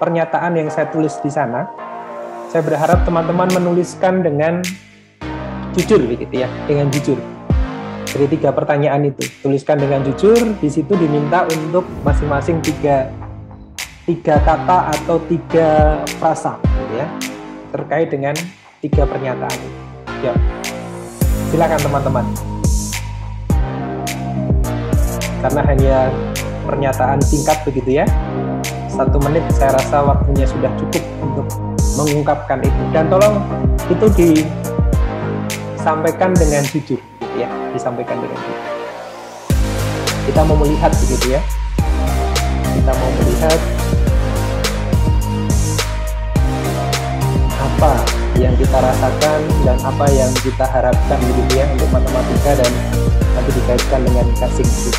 pernyataan yang saya tulis di sana. Saya berharap teman-teman menuliskan dengan jujur begitu ya, dengan jujur. Jadi 3 pertanyaan itu tuliskan dengan jujur. Di situ diminta untuk masing-masing 3 kata atau 3 frasa gitu ya, terkait dengan 3 pernyataan. Ya, silakan teman-teman. Karena hanya pernyataan singkat begitu ya, 1 menit saya rasa waktunya sudah cukup untuk mengungkapkan itu. Dan tolong itu disampaikan dengan jujur gitu ya, disampaikan dengan jujur. Kita mau melihat begitu ya, kita mau melihat apa yang kita rasakan dan apa yang kita harapkan begitu ya untuk matematika, dan nanti dikaitkan dengan casing gitu.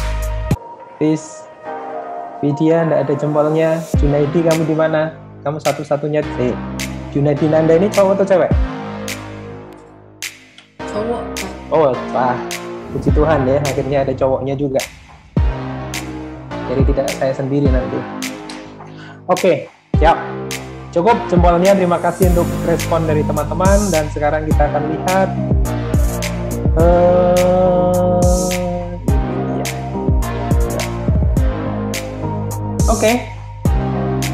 Peace. Vidya, enggak ada jempolnya. Junaidi, kamu di mana? Kamu satu-satunya. Junaidi Nanda ini cowok atau cewek? Cowok. Oh, wah. Puji Tuhan ya, akhirnya ada cowoknya juga. Jadi tidak saya sendiri nanti. Oke, siap. Cukup jempolnya, terima kasih untuk respon dari teman-teman. Dan sekarang kita akan lihat Oke.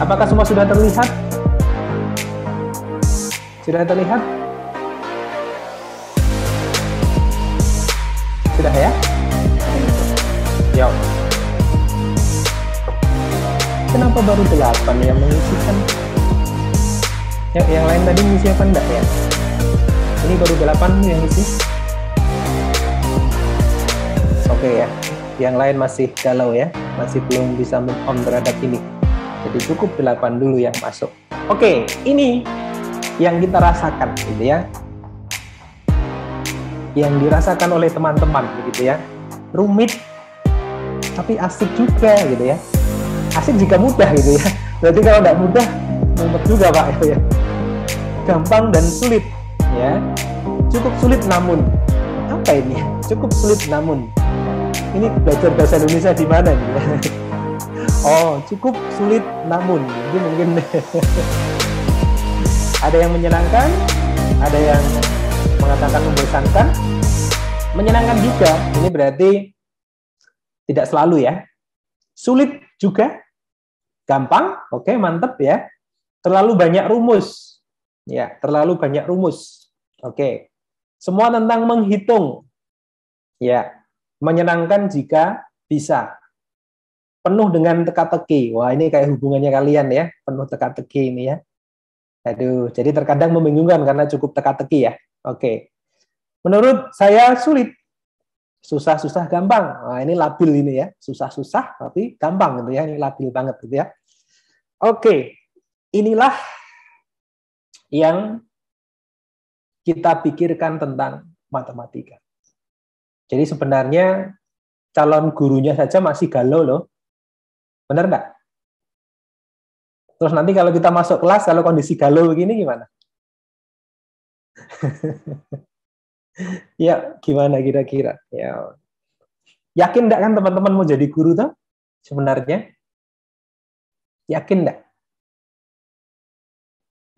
Apakah semua sudah terlihat? Sudah terlihat? Sudah ya? Yuk. Kenapa baru 8 yang mengisikan? Yang lain tadi ngisi apa enggak ya? Ini baru 8 yang ngisi? Oke ya. Yang lain masih galau ya, masih belum bisa move on terhadap ini. Jadi cukup 8 dulu yang masuk. Oke, ini yang kita rasakan gitu ya. Yang dirasakan oleh teman-teman begitu ya. Rumit tapi asik juga gitu ya. Asik jika mudah gitu ya. Berarti kalau nggak mudah, mumet juga Pak gitu ya. Gampang dan sulit ya. Cukup sulit namun. Apa ini? Cukup sulit namun. Ini belajar bahasa Indonesia di mana nih? Oh, cukup sulit namun mungkin ada yang menyenangkan, ada yang mengatakan membosankan, menyenangkan juga. Ini berarti tidak selalu ya. Sulit juga, gampang, oke, mantep ya. Terlalu banyak rumus, ya, terlalu banyak rumus, oke. Semua tentang menghitung, ya. Menyenangkan jika bisa. Penuh dengan teka-teki. Wah, ini kayak hubungannya kalian ya. Penuh teka-teki ini ya. Aduh, jadi terkadang membingungkan karena cukup teka-teki ya. Oke. Menurut saya sulit. Susah-susah gampang. Nah, ini labil ini ya. Susah-susah tapi gampang gitu ya. Ini labil banget gitu ya. Oke. Inilah yang kita pikirkan tentang matematika. Jadi sebenarnya calon gurunya saja masih galau loh. Benar nggak? Terus nanti kalau kita masuk kelas, kalau kondisi galau begini gimana? Ya, gimana kira-kira? Ya. Yakin nggak kan teman-teman mau jadi guru tuh? Sebenarnya? Yakin nggak?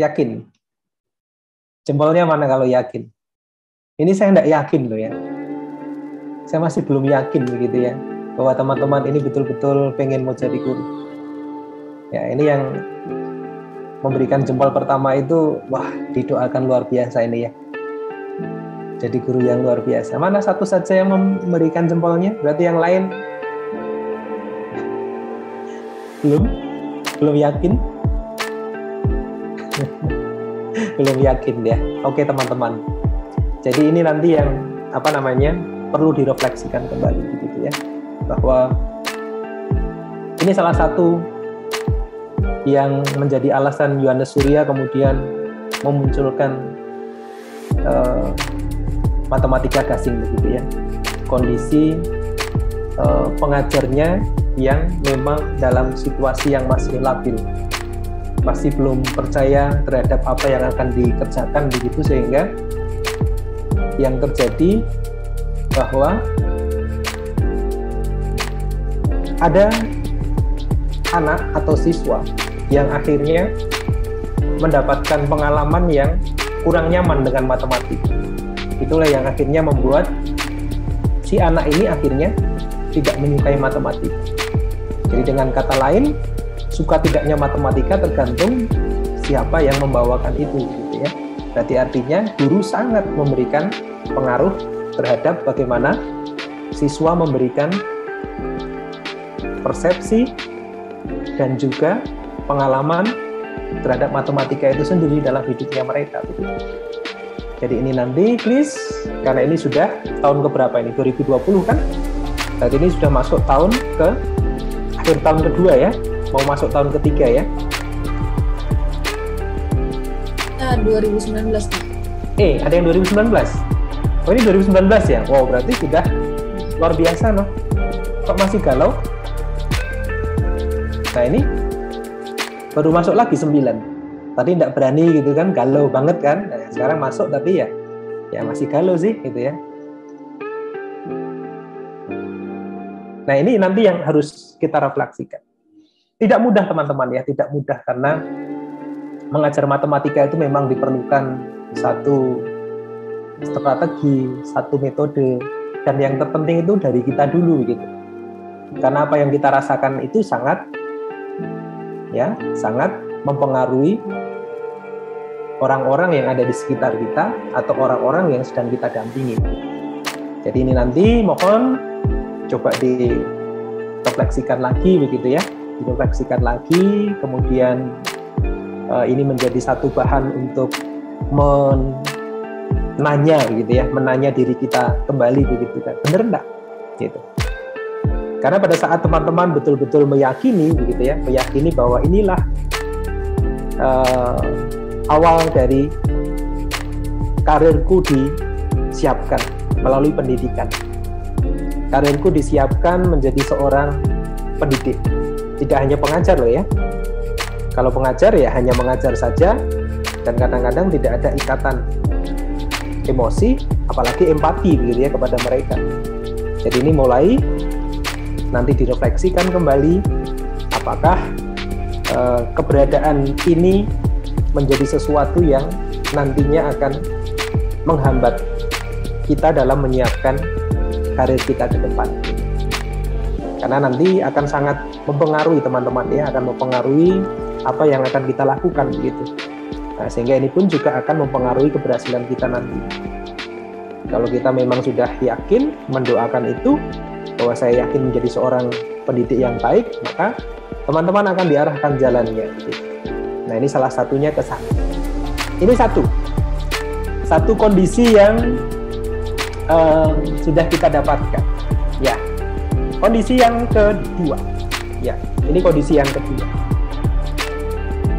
Yakin? Jempolnya mana kalau yakin? Ini saya nggak yakin loh ya. Saya masih belum yakin begitu ya, bahwa teman-teman ini betul-betul pengen mau jadi guru. Ya, ini yang memberikan jempol pertama itu, wah, didoakan luar biasa ini ya. Jadi guru yang luar biasa. Mana satu saja yang memberikan jempolnya? Berarti yang lain belum yakin? Belum yakin ya. Oke teman-teman. Jadi ini nanti yang perlu direfleksikan kembali begitu ya, bahwa ini salah satu yang menjadi alasan Yohanes Surya kemudian memunculkan matematika gasing begitu ya. Kondisi pengajarnya yang memang dalam situasi yang masih labil, masih belum percaya terhadap apa yang akan dikerjakan begitu, sehingga yang terjadi bahwa ada anak atau siswa yang akhirnya mendapatkan pengalaman yang kurang nyaman dengan matematik. Itulah yang akhirnya membuat si anak ini akhirnya tidak menyukai matematika. Jadi dengan kata lain, suka tidaknya matematika tergantung siapa yang membawakan itu, gitu ya. Berarti artinya guru sangat memberikan pengaruh terhadap bagaimana siswa memberikan persepsi dan juga pengalaman terhadap matematika itu sendiri dalam hidupnya mereka. Jadi ini nanti, please, karena ini sudah tahun keberapa ini? 2020 kan? Berarti ini sudah masuk tahun ke akhir tahun kedua ya, mau masuk tahun ketiga ya. 2019 Pak. Ada yang 2019? Oh ini 2019 ya? Wow, berarti sudah luar biasa loh. Kok masih galau? Nah ini baru masuk lagi 9. Tadi tidak berani gitu kan, galau banget kan. Nah, sekarang masuk tapi ya masih galau sih gitu ya. Nah ini nanti yang harus kita refleksikan. Tidak mudah teman-teman ya, tidak mudah karena mengajar matematika itu memang diperlukan satu strategi, satu metode, dan yang terpenting itu dari kita dulu gitu. Karena apa yang kita rasakan itu sangat mempengaruhi orang-orang yang ada di sekitar kita atau orang-orang yang sedang kita dampingi. Jadi ini nanti mohon coba direfleksikan lagi begitu ya, direfleksikan lagi, kemudian ini menjadi satu bahan untuk menanya gitu ya, menanya diri kita kembali begitu kan, bener enggak gitu. Karena pada saat teman-teman betul-betul meyakini begitu ya, meyakini bahwa inilah awal dari karirku disiapkan melalui pendidikan. Karirku disiapkan menjadi seorang pendidik, tidak hanya pengajar loh ya. Kalau pengajar ya hanya mengajar saja, dan kadang-kadang tidak ada ikatan emosi, apalagi empati gitu ya kepada mereka. Jadi ini mulai nanti direfleksikan kembali, apakah keberadaan ini menjadi sesuatu yang nantinya akan menghambat kita dalam menyiapkan karir kita ke depan. Karena nanti akan sangat mempengaruhi teman-teman ya, akan mempengaruhi apa yang akan kita lakukan begitu. Nah, sehingga ini pun juga akan mempengaruhi keberhasilan kita nanti. Kalau kita memang sudah yakin mendoakan itu, bahwa saya yakin menjadi seorang pendidik yang baik, maka teman-teman akan diarahkan jalannya. Nah ini salah satunya ke sana. Ini satu kondisi yang sudah kita dapatkan. Ya, kondisi yang kedua. Ya, ini kondisi yang kedua.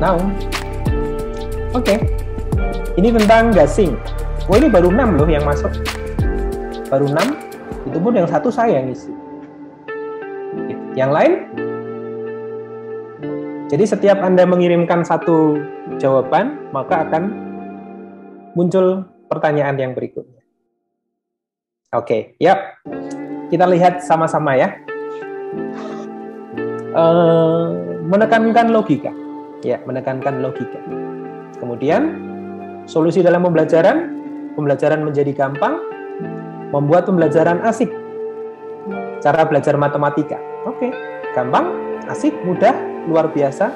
Now, oke. Ini tentang gasing. Oh ini baru 6 loh yang masuk. Baru 6. Itu pun yang satu saya ngisi. Yang lain? Jadi setiap Anda mengirimkan satu jawaban, maka akan muncul pertanyaan yang berikutnya. Oke, yap. Kita lihat sama-sama ya. Menekankan logika. Ya, menekankan logika. Kemudian, solusi dalam pembelajaran menjadi gampang, membuat pembelajaran asik. Cara belajar matematika. Oke, gampang, asik, mudah, luar biasa.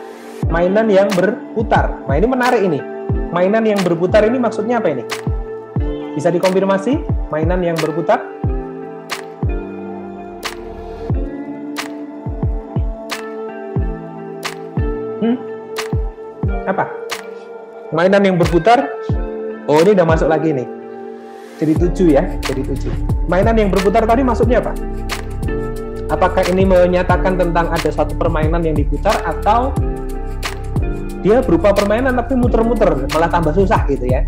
Mainan yang berputar. Nah, ini menarik ini. Mainan yang berputar ini maksudnya apa ini? Bisa dikonfirmasi? Mainan yang berputar? Apa? Mainan yang berputar? Oh, ini udah masuk lagi nih. Jadi 7 ya, jadi 7. Mainan yang berputar tadi maksudnya apa? Apakah ini menyatakan tentang ada satu permainan yang diputar, atau dia berupa permainan tapi muter-muter, malah tambah susah gitu ya?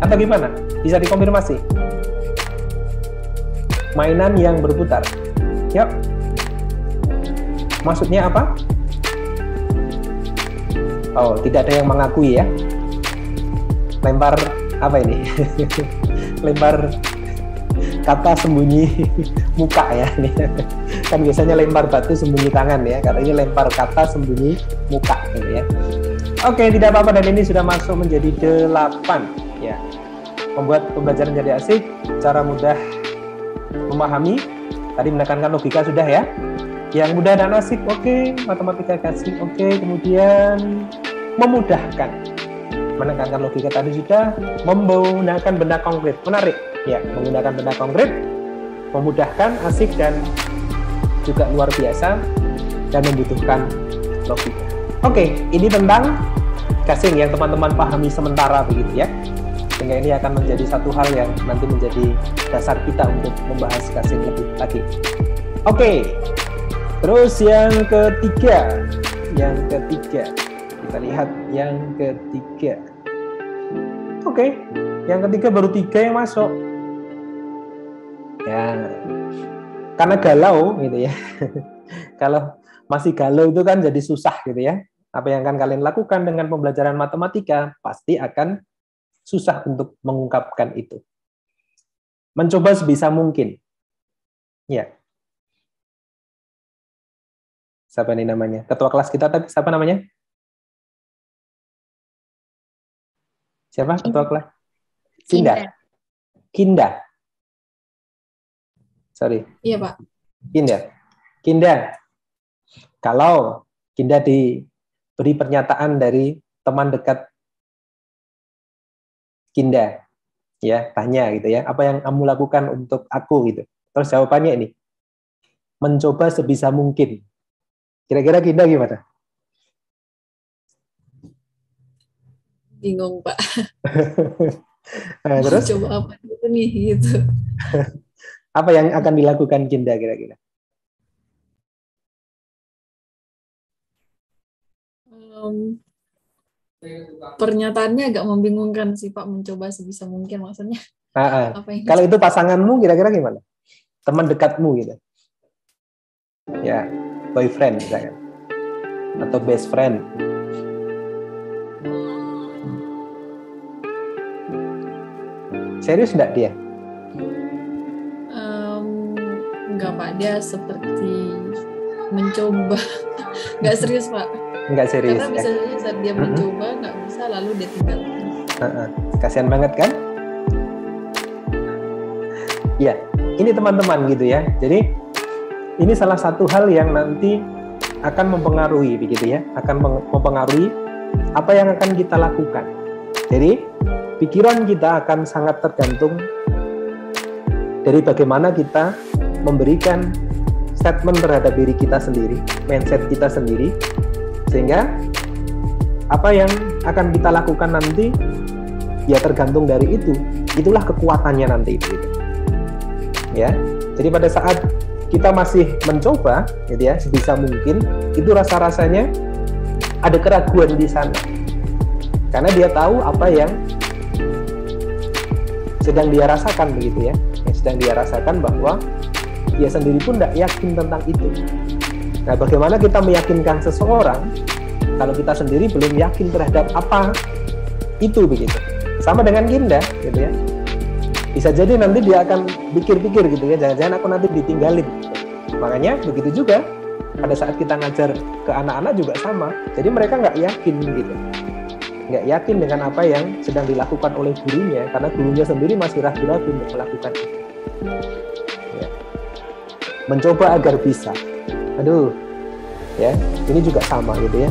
Atau gimana? Bisa dikonfirmasi? Mainan yang berputar. Yuk. Maksudnya apa? Oh, tidak ada yang mengakui ya. Lempar apa ini? kata sembunyi muka ya. Kan biasanya lempar batu sembunyi tangan ya, kata ini lempar kata sembunyi muka gitu ya. Oke, tidak apa-apa, dan ini sudah masuk menjadi 8 ya. Membuat pembelajaran jadi asik, cara mudah memahami, tadi menekankan logika sudah ya. Yang mudah dan asik, oke. Matematika asik, oke. Kemudian memudahkan, menekankan logika tadi sudah. Menggunakan benda konkret, menarik ya. Menggunakan benda konkret, memudahkan, asik, dan juga luar biasa, dan membutuhkan logika. Oke, ini tentang casing yang teman-teman pahami sementara begitu ya. Sehingga ini akan menjadi satu hal yang nanti menjadi dasar kita untuk membahas casing lebih lagi. Oke, terus yang ketiga, kita lihat yang ketiga. Oke, yang ketiga baru 3 yang masuk. Ya, karena galau gitu ya. Kalau masih galau itu kan jadi susah gitu ya. Apa yang akan kalian lakukan dengan pembelajaran matematika pasti akan susah untuk mengungkapkan itu. Mencoba sebisa mungkin. Ya. Siapa ini namanya? Ketua kelas kita tadi siapa namanya? Siapa ketua kelas? Kinda. Sorry. Iya, Pak. Kinda. Kalau Kinda diberi pernyataan dari teman dekat Kinda, ya, tanya gitu ya, apa yang kamu lakukan untuk aku gitu. Terus jawabannya ini, mencoba sebisa mungkin. Kira-kira Kinda gimana? Bingung, Pak. Nah, terus? Coba apa itu nih, gitu. Apa yang akan dilakukan Kinda kira-kira? Pernyataannya agak membingungkan sih, Pak. Mencoba sebisa mungkin maksudnya. Apa yang kalau itu pasanganmu kira-kira gimana? Teman dekatmu gitu. Ya, boyfriend misalkan. Atau best friend. Serius enggak dia? Enggak, Pak. Dia seperti mencoba. Enggak serius, Pak. Enggak serius. Karena bisa saja saat dia mencoba, enggak bisa, lalu dia tinggalkan. Kasihan banget kan? Ya, ini teman-teman gitu ya. Jadi, ini salah satu hal yang nanti akan mempengaruhi begitu ya, akan mempengaruhi apa yang akan kita lakukan. Jadi, pikiran kita akan sangat tergantung dari bagaimana kita memberikan statement terhadap diri kita sendiri, mindset kita sendiri, sehingga apa yang akan kita lakukan nanti ya tergantung dari itu. Itulah kekuatannya nanti itu. Ya, jadi pada saat kita masih mencoba, gitu ya, sebisa mungkin, itu rasa-rasanya ada keraguan di sana, karena dia tahu apa yang sedang dia rasakan begitu ya, yang sedang dia rasakan bahwa dia sendiri pun tidak yakin tentang itu. Nah, bagaimana kita meyakinkan seseorang kalau kita sendiri belum yakin terhadap apa itu begitu? Sama dengan Kinda, gitu ya. Bisa jadi nanti dia akan pikir-pikir gitu ya, jangan-jangan aku nanti ditinggalin. Makanya begitu juga pada saat kita ngajar ke anak-anak juga sama. Jadi mereka nggak yakin gitu, nggak yakin dengan apa yang sedang dilakukan oleh gurunya, karena gurunya sendiri masih ragu-ragu untuk melakukan itu. Ya. Mencoba agar bisa. Aduh, ya ini juga sama gitu ya.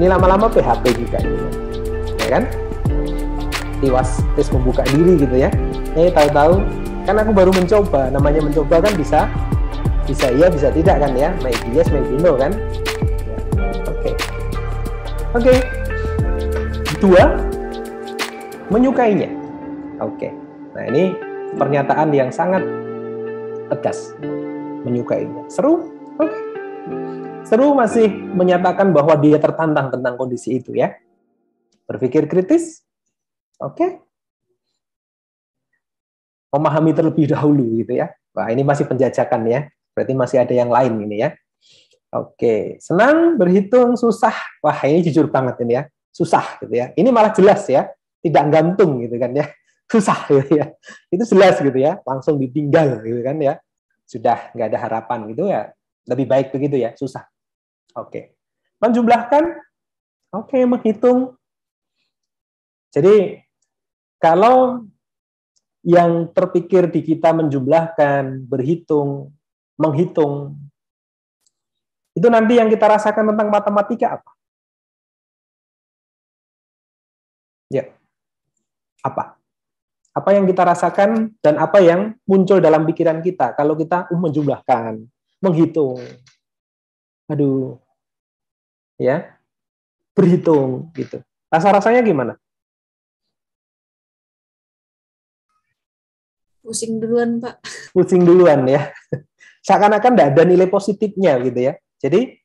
Ini lama-lama PHP juga gitu, ya kan? Tes membuka diri gitu ya. Tahu-tahu kan aku baru mencoba. Namanya mencoba kan bisa iya, bisa tidak kan ya. Maybe yes, maybe no kan. Ya. Oke. 2, menyukainya. Oke. Nah, ini pernyataan yang sangat tegas. Menyukainya. Seru? Oke. Seru masih menyatakan bahwa dia tertantang tentang kondisi itu ya. Berpikir kritis. Oke. Memahami terlebih dahulu gitu ya. Wah, ini masih penjajakan ya. Berarti masih ada yang lain ini ya. Oke. Senang, berhitung, susah. Wah, ini jujur banget ini ya. Susah gitu ya. Ini malah jelas ya. Tidak gantung gitu kan ya. susah gitu ya. Itu jelas gitu ya, langsung ditinggal gitu kan ya. Sudah nggak ada harapan gitu ya. Lebih baik begitu ya, susah. Oke. Menjumlahkan, oke, menghitung. Jadi kalau yang terpikir di kita menjumlahkan, berhitung, menghitung, itu nanti yang kita rasakan tentang matematika apa? Ya, apa? Apa yang kita rasakan dan apa yang muncul dalam pikiran kita kalau kita menjumlahkan, menghitung, aduh, ya, berhitung gitu. Rasa-rasanya gimana? Pusing duluan, Pak. Pusing duluan ya. Seakan-akan tidak ada nilai positifnya gitu ya. Jadi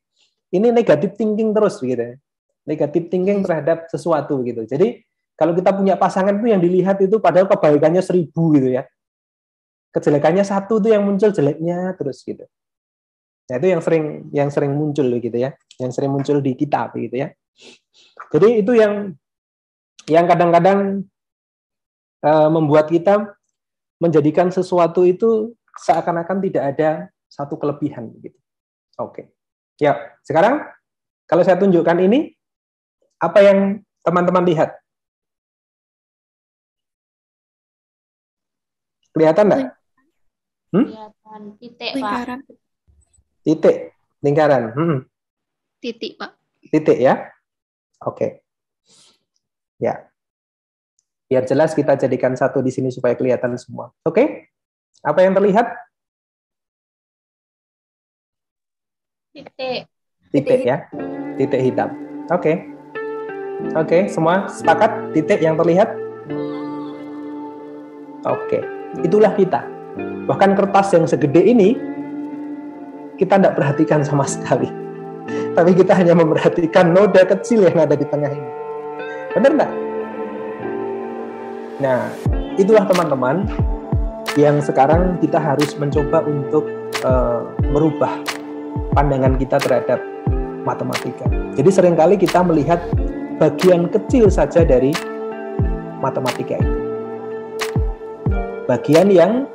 ini negatif thinking terus gitu ya. Negatif thinking terhadap sesuatu gitu. Jadi kalau kita punya pasangan itu yang dilihat itu padahal kebaikannya 1000 gitu ya. Kejelekannya 1 tuh yang muncul jeleknya terus gitu. Nah, itu yang sering muncul gitu ya. Yang sering muncul di kita gitu ya. Jadi itu yang kadang-kadang membuat kita menjadikan sesuatu itu seakan-akan tidak ada satu kelebihan gitu. Oke. Ya, sekarang kalau saya tunjukkan ini, apa yang teman-teman lihat? Kelihatan enggak? Kelihatan titik, Lingkaran. Pak. Titik, lingkaran. Titik, Pak. Titik ya. Oke. Ya. Biar jelas kita jadikan satu di sini supaya kelihatan semua. Oke? Apa yang terlihat? Titik. Titik ya. Titik hitam. Oke. Oke, semua sepakat titik yang terlihat? Oke. Itulah kita. Bahkan kertas yang segede ini kita tidak perhatikan sama sekali. Tapi kita hanya memperhatikan noda kecil yang ada di tengah ini. Benar nggak? Nah, itulah teman-teman yang sekarang kita harus mencoba untuk merubah pandangan kita terhadap matematika. Jadi seringkali kita melihat bagian kecil saja dari matematika itu. Bagian yang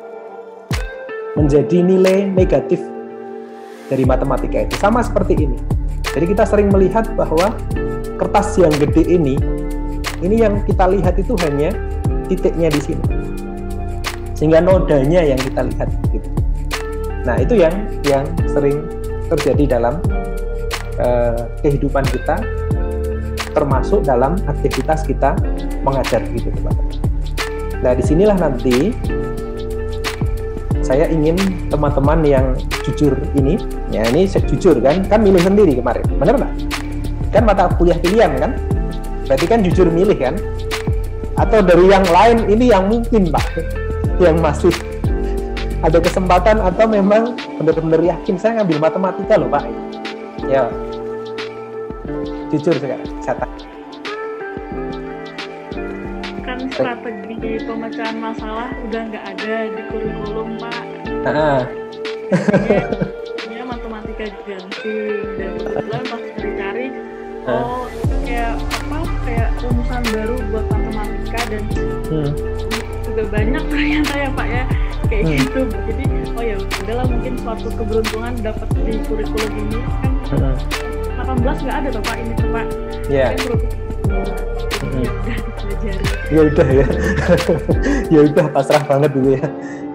menjadi nilai negatif dari matematika itu. Sama seperti ini. Jadi kita sering melihat bahwa kertas yang gede ini yang kita lihat itu hanya titiknya di sini. Sehingga nodanya yang kita lihat gitu. Nah, itu yang sering terjadi dalam kehidupan kita, termasuk dalam aktivitas kita mengajar gitu, teman-teman. Nah, disinilah nanti saya ingin teman-teman yang jujur ini, ya ini jujur kan milih sendiri kemarin, benar nggak? Kan mata kuliah pilihan kan? Berarti kan jujur milih kan? Atau dari yang lain ini yang mungkin Pak, yang masih ada kesempatan atau memang benar-benar yakin saya ngambil matematika loh Pak? Ya, jujur sekarang, saya kan strategi pemecahan masalah udah nggak ada di kurikulum Pak. Ya matematika diganti dan kebetulan pas cari-cari kayak rumusan baru buat matematika dan juga banyak ternyata ya Pak ya kayak gitu. Jadi ya udahlah mungkin suatu keberuntungan dapat di kurikulum ini kan 18 nggak ada tuh Pak ini tuh Pak. Iya. Ya udah ya. Ya udah pasrah banget dulu ya.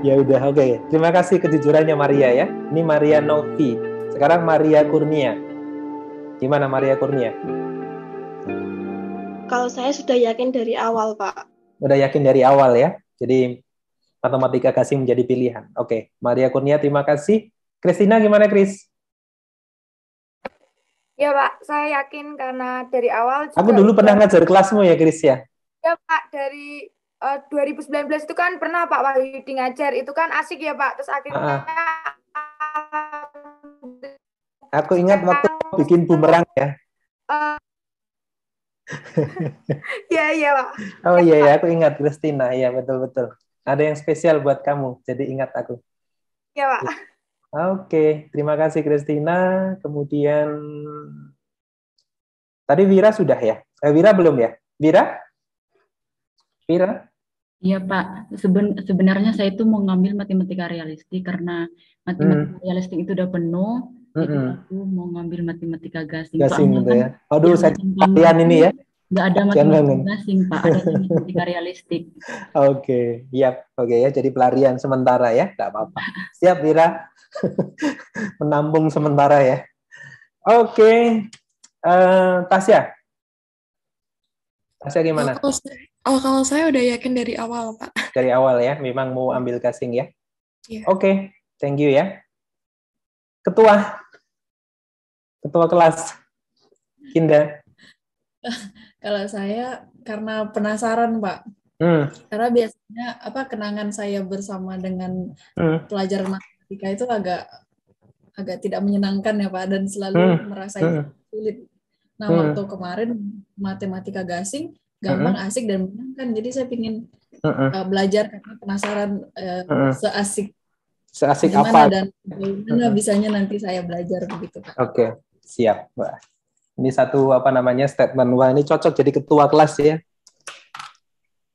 Ya udah oke. Terima kasih kejujurannya Maria ya. Ini Maria Novi. Sekarang Maria Kurnia. Gimana Maria Kurnia? Kalau saya sudah yakin dari awal, Pak. Udah yakin dari awal ya. Jadi matematika kasih menjadi pilihan. Oke, Maria Kurnia terima kasih. Kristina gimana Kris? Ya Pak, saya yakin karena dari awal. Aku dulu pernah ngajar kelasmu ya Kris ya? Ya Pak, dari 2019 itu kan pernah Pak Wahyudi ngajar, itu kan asik ya Pak. Terus akhirnya aku ingat waktu bikin bumerang ya. Iya Pak. Oh iya aku ingat Kristina, iya betul-betul. Ada yang spesial buat kamu, jadi ingat aku. Iya Pak. Oke, terima kasih Kristina. Kemudian tadi Wira sudah ya? Wira belum ya? Wira? Iya Pak, sebenarnya saya itu mau ngambil matematika realistik karena matematika realistik itu udah penuh, jadi aku mau ngambil matematika gasing. Gasing Soalnya gitu kan ya. Waduh, yang saya kamu kalian ini itu ya. nggak ada Jangan matematika bangun. gasing Pak, ada matematika realistik. Oke, oke ya. Jadi pelarian sementara ya, nggak apa-apa. Siap, Wira. Menampung sementara ya. Oke, Tasya. Tasya gimana? Kalau saya udah yakin dari awal, Pak. Dari awal ya, memang mau ambil gasing ya. Iya. Oke, thank you ya. Ketua kelas, Kinda. Kalau saya karena penasaran, Pak. Karena biasanya kenangan saya bersama dengan pelajaran matematika itu agak tidak menyenangkan ya Pak, dan selalu merasa sulit. Nah waktu kemarin matematika gasing gampang, asik dan menyenangkan. Jadi saya ingin belajar karena penasaran seasik apa gimana dan bagaimana bisanya nanti saya belajar begitu Pak. Oke, siap. Wah. Ini satu statement. Wah, ini cocok jadi ketua kelas ya.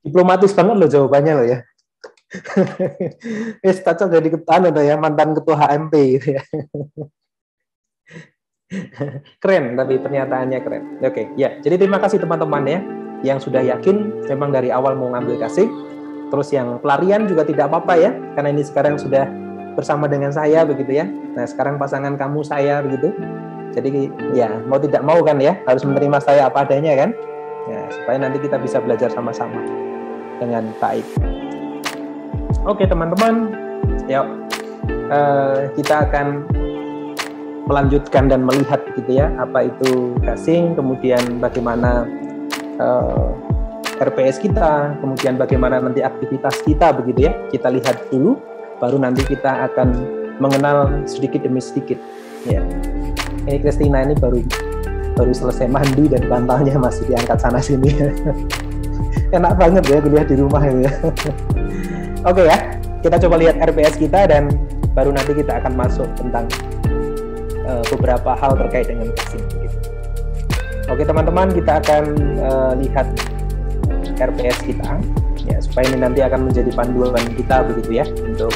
Diplomatis banget loh jawabannya loh ya. Cocok jadi mantan ketua HMP gitu ya. Keren, tapi pernyataannya keren. Oke, ya. Jadi terima kasih teman-teman ya yang sudah yakin memang dari awal mau ngambil gasing. Terus yang pelarian juga tidak apa-apa ya, karena ini sekarang sudah bersama dengan saya begitu ya. Nah, sekarang pasangan kamu saya begitu. Jadi ya mau tidak mau kan ya harus menerima saya apa adanya kan. Ya, supaya nanti kita bisa belajar sama-sama dengan baik. Oke teman-teman, yuk kita akan melanjutkan dan melihat gitu ya apa itu gasing, kemudian bagaimana RPS kita, kemudian bagaimana nanti aktivitas kita begitu ya. Kita lihat dulu, baru nanti kita akan mengenal sedikit demi sedikit. Ya. Ini Christina ini baru selesai mandi dan bantalnya masih diangkat sana sini. Enak banget ya kuliah di rumah ya. Oke ya, kita coba lihat RPS kita dan baru nanti kita akan masuk tentang beberapa hal terkait dengan gasing. Oke teman-teman, kita akan lihat RPS kita ya supaya ini nanti akan menjadi panduan kita begitu ya untuk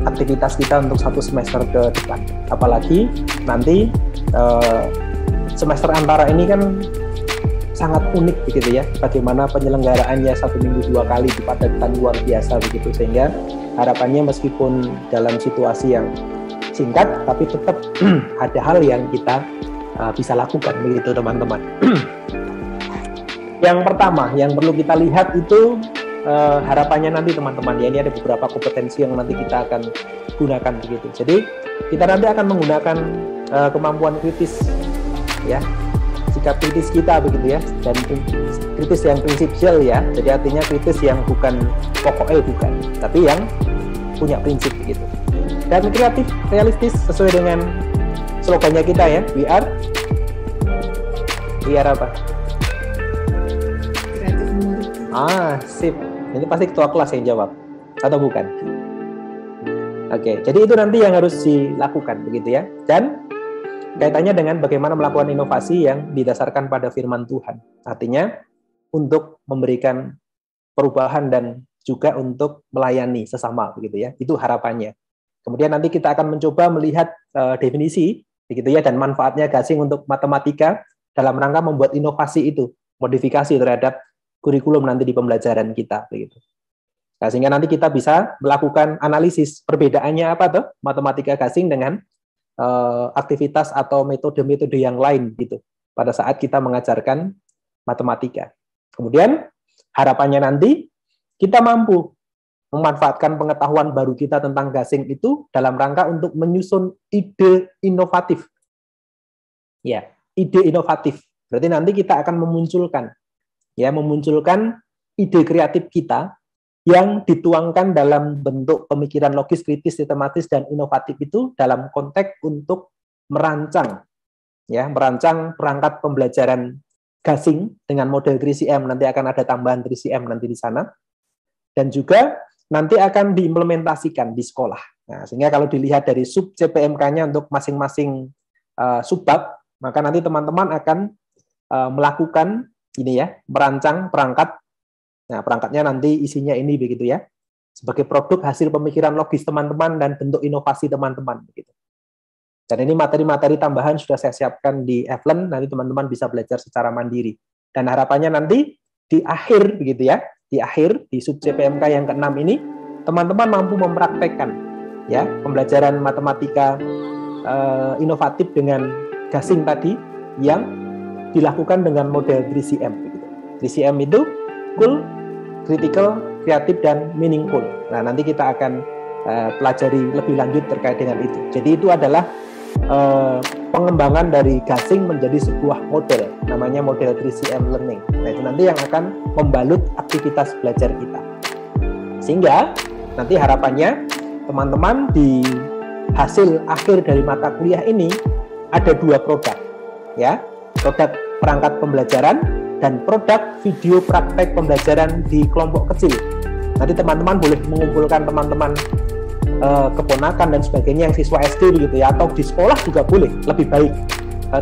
aktivitas kita untuk satu semester ke depan. Apalagi nanti semester antara ini kan sangat unik begitu ya, bagaimana penyelenggaraannya 1 minggu 2 kali dipadatkan luar biasa begitu, sehingga harapannya meskipun dalam situasi yang singkat tapi tetap ada hal yang kita bisa lakukan begitu teman-teman. Yang pertama yang perlu kita lihat itu harapannya nanti teman-teman ya, ini ada beberapa kompetensi yang nanti kita akan gunakan begitu. Jadi kita nanti akan menggunakan kemampuan kritis ya, sikap kritis kita begitu ya, dan kritis yang prinsipil ya, jadi artinya kritis yang bukan pokoknya bukan, tapi yang punya prinsip begitu. Dan kreatif realistis sesuai dengan slogannya kita ya, we are apa? Kreatif menarik. Sip. Ini pasti ketua kelas yang jawab, atau bukan? Oke, jadi itu nanti yang harus dilakukan begitu ya. Dan kaitannya dengan bagaimana melakukan inovasi yang didasarkan pada firman Tuhan. Artinya untuk memberikan perubahan dan juga untuk melayani sesama begitu ya. Itu harapannya. Kemudian nanti kita akan mencoba melihat definisi begitu ya dan manfaatnya gasing untuk matematika dalam rangka membuat inovasi itu, modifikasi terhadap kurikulum nanti di pembelajaran kita begitu. Nah, sehingga nanti kita bisa melakukan analisis perbedaannya apa tuh matematika gasing dengan aktivitas atau metode-metode yang lain gitu pada saat kita mengajarkan matematika. Kemudian harapannya nanti kita mampu memanfaatkan pengetahuan baru kita tentang gasing itu dalam rangka untuk menyusun ide inovatif. Ya, ide inovatif. Berarti nanti kita akan memunculkan ide kreatif kita yang dituangkan dalam bentuk pemikiran logis, kritis, sistematis, dan inovatif itu dalam konteks untuk merancang perangkat pembelajaran gasing dengan model 3CM, nanti akan ada tambahan 3CM nanti di sana, dan juga nanti akan diimplementasikan di sekolah. Nah, sehingga kalau dilihat dari sub CPMK-nya untuk masing-masing subbab, maka nanti teman-teman akan melakukan ini ya, merancang perangkat. Nah, perangkatnya nanti isinya ini begitu ya. Sebagai produk hasil pemikiran logis teman-teman dan bentuk inovasi teman-teman begitu. Dan ini materi-materi tambahan sudah saya siapkan di Evlen, nanti teman-teman bisa belajar secara mandiri. Dan harapannya nanti di akhir begitu ya, di akhir di sub CPMK yang ke-6 ini teman-teman mampu mempraktekkan ya pembelajaran matematika inovatif dengan gasing tadi yang dilakukan dengan model 3CM begitu. 3CM itu cool, critical, kreatif, dan meaningful. Nah, nanti kita akan pelajari lebih lanjut terkait dengan itu. Jadi itu adalah pengembangan dari gasing menjadi sebuah model, namanya model 3CM learning. Nah, itu nanti yang akan membalut aktivitas belajar kita. Sehingga nanti harapannya teman-teman di hasil akhir dari mata kuliah ini ada 2 produk, ya, produk perangkat pembelajaran dan produk video praktek pembelajaran di kelompok kecil. Nanti teman-teman boleh mengumpulkan teman-teman keponakan dan sebagainya yang siswa SD begitu ya, atau di sekolah juga boleh, lebih baik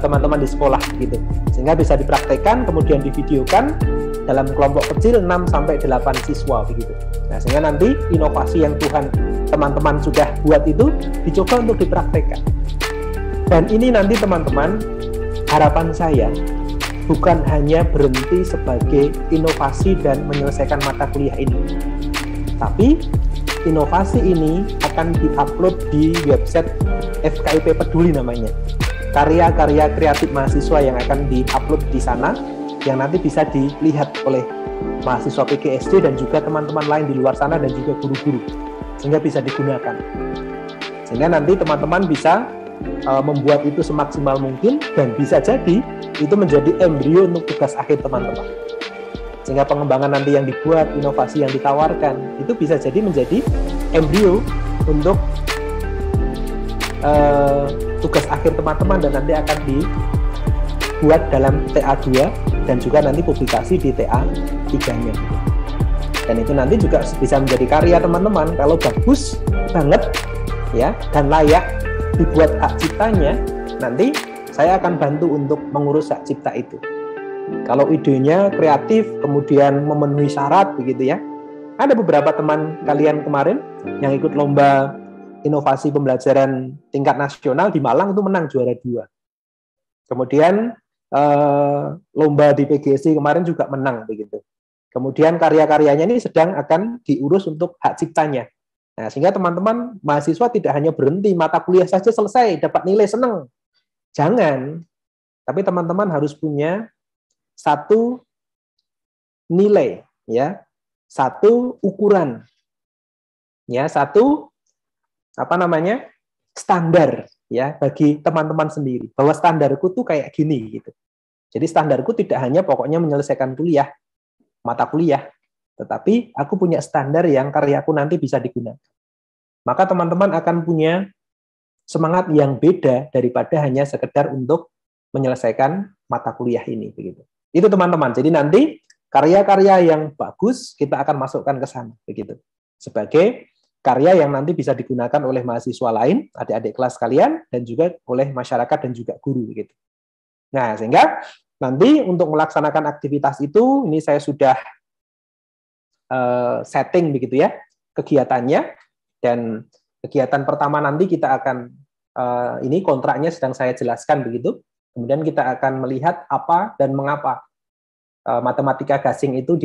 teman-teman di sekolah gitu, sehingga bisa dipraktekkan kemudian divideokan dalam kelompok kecil 6-8 siswa begitu. Nah, sehingga nanti inovasi yang Tuhan teman-teman sudah buat itu dicoba untuk dipraktekkan. Dan ini nanti teman-teman, harapan saya bukan hanya berhenti sebagai inovasi dan menyelesaikan mata kuliah ini, tapi inovasi ini akan diupload di website FKIP Peduli namanya. Karya-karya kreatif mahasiswa yang akan diupload di sana, yang nanti bisa dilihat oleh mahasiswa PGSD dan juga teman-teman lain di luar sana dan juga guru-guru, sehingga bisa digunakan. Sehingga nanti teman-teman bisa membuat itu semaksimal mungkin, dan bisa jadi itu menjadi embrio untuk tugas akhir teman-teman. Sehingga pengembangan nanti yang dibuat, inovasi yang ditawarkan, itu bisa jadi menjadi embrio untuk tugas akhir teman-teman, dan nanti akan dibuat dalam TA2 dan juga nanti publikasi di TA3-nya. Dan itu nanti juga bisa menjadi karya teman-teman kalau bagus banget ya dan layak dibuat hak ciptanya. Nanti saya akan bantu untuk mengurus hak cipta itu. Kalau idenya kreatif, kemudian memenuhi syarat begitu ya. Ada beberapa teman kalian kemarin yang ikut lomba inovasi pembelajaran tingkat nasional di Malang itu menang juara 2. Kemudian lomba di PGSD kemarin juga menang begitu. Kemudian karya-karyanya ini sedang akan diurus untuk hak ciptanya. Nah, sehingga teman-teman mahasiswa tidak hanya berhenti mata kuliah saja selesai dapat nilai senang. Jangan. Tapi teman-teman harus punya satu nilai ya, satu ukuran. Ya, satu standar ya bagi teman-teman sendiri, bahwa standarku tuh kayak gini gitu. Jadi standarku tidak hanya pokoknya menyelesaikan mata kuliah, tetapi aku punya standar yang karyaku nanti bisa digunakan. Maka teman-teman akan punya semangat yang beda daripada hanya sekedar untuk menyelesaikan mata kuliah ini begitu. Itu teman-teman. Jadi nanti karya-karya yang bagus kita akan masukkan ke sana begitu. Sebagai karya yang nanti bisa digunakan oleh mahasiswa lain, adik-adik kelas kalian, dan juga oleh masyarakat dan juga guru begitu. Nah, sehingga nanti untuk melaksanakan aktivitas itu, ini saya sudah setting begitu ya kegiatannya, dan kegiatan pertama nanti kita akan ini kontraknya sedang saya jelaskan begitu. Kemudian kita akan melihat apa dan mengapa matematika gasing itu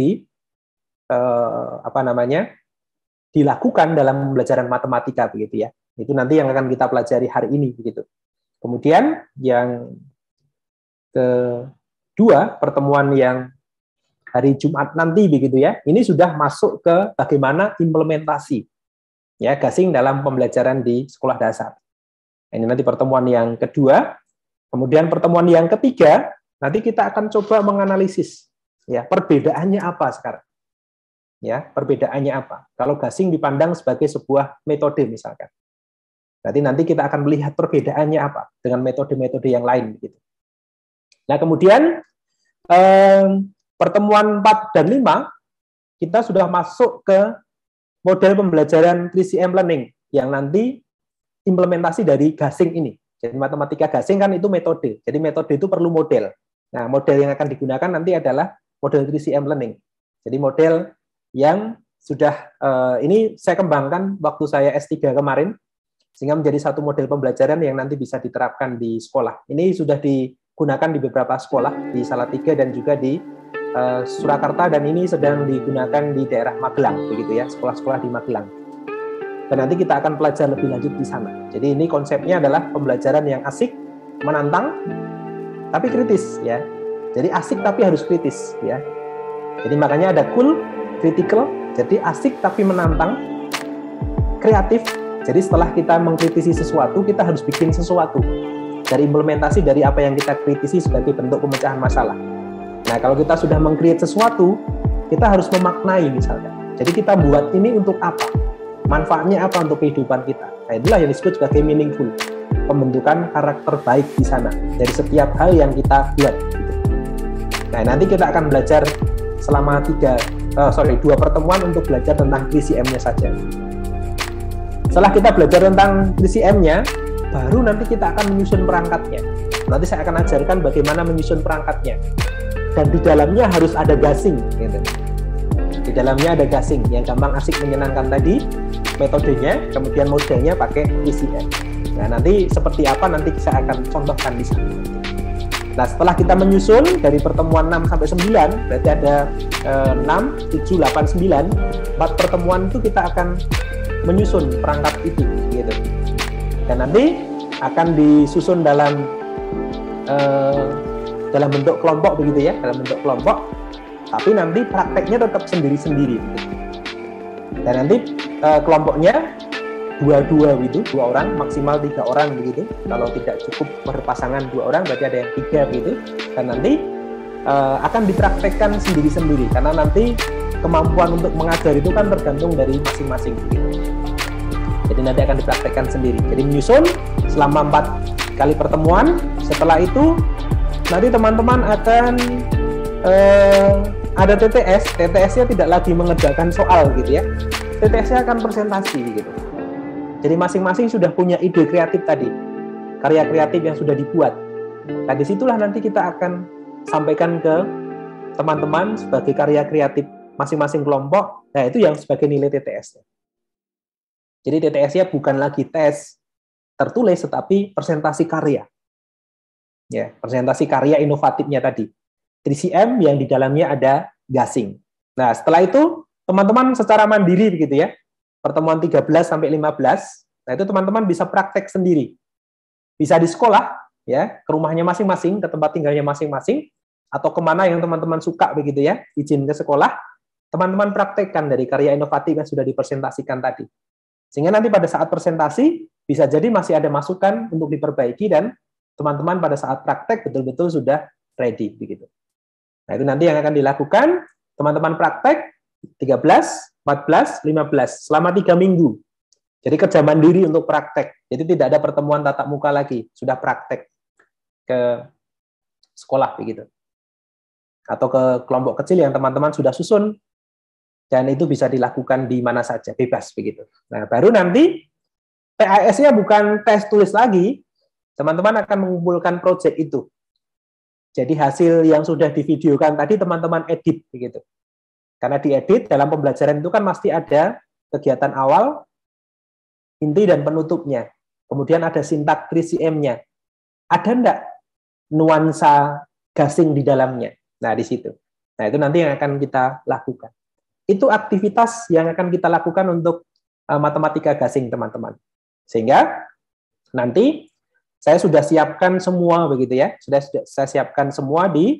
dilakukan dalam pembelajaran matematika begitu ya. Itu nanti yang akan kita pelajari hari ini begitu. Kemudian yang kedua, pertemuan yang hari Jumat nanti begitu ya. Ini sudah masuk ke bagaimana implementasi ya gasing dalam pembelajaran di sekolah dasar. Ini nanti pertemuan yang kedua. Kemudian pertemuan yang ketiga, nanti kita akan coba menganalisis ya perbedaannya apa sekarang. Ya, perbedaannya apa? Kalau gasing dipandang sebagai sebuah metode misalkan. Berarti nanti kita akan melihat perbedaannya apa dengan metode-metode yang lain begitu. Nah, kemudian pertemuan 4 dan 5 kita sudah masuk ke model pembelajaran 3CM learning yang nanti implementasi dari gasing ini. Jadi matematika gasing kan itu metode. Jadi metode itu perlu model. Nah, model yang akan digunakan nanti adalah model 3CM Learning. Jadi model yang sudah ini saya kembangkan waktu saya S3 kemarin, sehingga menjadi satu model pembelajaran yang nanti bisa diterapkan di sekolah. Ini sudah digunakan di beberapa sekolah, di Salatiga dan juga di Surakarta, dan ini sedang digunakan di daerah Magelang, begitu ya, sekolah-sekolah di Magelang. Dan nanti kita akan belajar lebih lanjut di sana. Jadi ini konsepnya adalah pembelajaran yang asik, menantang, tapi kritis ya. Jadi asik tapi harus kritis ya. Jadi makanya ada cool, critical. Jadi asik tapi menantang, kreatif. Jadi setelah kita mengkritisi sesuatu, kita harus bikin sesuatu dari implementasi dari apa yang kita kritisi sebagai bentuk pemecahan masalah. Nah, kalau kita sudah meng-create sesuatu, kita harus memaknai misalnya. Jadi kita buat ini untuk apa? Manfaatnya apa untuk kehidupan kita? Nah, itulah yang disebut sebagai meaningful. Pembentukan karakter baik di sana dari setiap hal yang kita buat. Nah, nanti kita akan belajar selama 2 pertemuan untuk belajar tentang 3CM-nya saja. Setelah kita belajar tentang 3CM-nya, baru nanti kita akan menyusun perangkatnya. Nanti saya akan ajarkan bagaimana menyusun perangkatnya. Dan di dalamnya harus ada gasing, gitu. Di dalamnya ada gasing yang gampang, asik, menyenangkan tadi, metodenya, kemudian modelnya pakai 3CM. Nah, nanti seperti apa nanti saya akan contohkan di sana. Nah, setelah kita menyusun dari pertemuan 6 sampai 9, berarti ada 6, 7, 8, 9, 4 pertemuan itu kita akan menyusun perangkat itu, gitu. Dan nanti akan disusun dalam bentuk kelompok begitu ya, dalam bentuk kelompok, tapi nanti prakteknya tetap sendiri-sendiri. Dan nanti kelompoknya 2-2 gitu, 2 orang, maksimal 3 orang begitu. Kalau tidak cukup berpasangan 2 orang, berarti ada yang 3 begitu. Dan nanti akan dipraktekkan sendiri-sendiri, karena nanti kemampuan untuk mengajar itu kan tergantung dari masing-masing gitu. Jadi nanti akan dipraktekkan sendiri. Jadi menyusun selama 4 kali pertemuan. Setelah itu nanti teman-teman akan ada TTS. TTS-nya tidak lagi mengerjakan soal gitu ya. TTS-nya akan presentasi gitu. Jadi masing-masing sudah punya ide kreatif tadi, karya kreatif yang sudah dibuat. Nah, disitulah nanti kita akan sampaikan ke teman-teman sebagai karya kreatif masing-masing kelompok. Nah, itu yang sebagai nilai TTS-nya. Jadi TTS-nya bukan lagi tes tertulis, tetapi presentasi karya. Ya, presentasi karya inovatifnya tadi. 3CM yang di dalamnya ada gasing. Nah, setelah itu teman-teman secara mandiri begitu ya. Pertemuan 13 sampai 15. Nah, itu teman-teman bisa praktek sendiri. Bisa di sekolah ya, ke rumahnya masing-masing, ke tempat tinggalnya masing-masing, atau kemana yang teman-teman suka begitu ya, izin ke sekolah. Teman-teman praktekkan dari karya inovatif yang sudah dipresentasikan tadi. Sehingga nanti pada saat presentasi bisa jadi masih ada masukan untuk diperbaiki dan teman-teman pada saat praktek betul-betul sudah ready begitu. Nah, itu nanti yang akan dilakukan teman-teman praktek 13, 14, 15 selama 3 minggu. Jadi kerja mandiri untuk praktek. Jadi tidak ada pertemuan tatap muka lagi, sudah praktek ke sekolah begitu. Atau ke kelompok kecil yang teman-teman sudah susun. Dan itu bisa dilakukan di mana saja, bebas begitu. Nah, baru nanti TAS-nya bukan tes tulis lagi, teman-teman akan mengumpulkan proyek itu. Jadi hasil yang sudah divideokan tadi teman-teman edit begitu. Karena diedit dalam pembelajaran itu kan pasti ada kegiatan awal, inti dan penutupnya. Kemudian ada sintak 3CM-nya. Ada enggak nuansa gasing di dalamnya? Nah, di situ. Nah, itu nanti yang akan kita lakukan. Itu aktivitas yang akan kita lakukan untuk matematika gasing, teman-teman. Sehingga nanti saya sudah siapkan semua begitu ya. Sudah saya siapkan semua di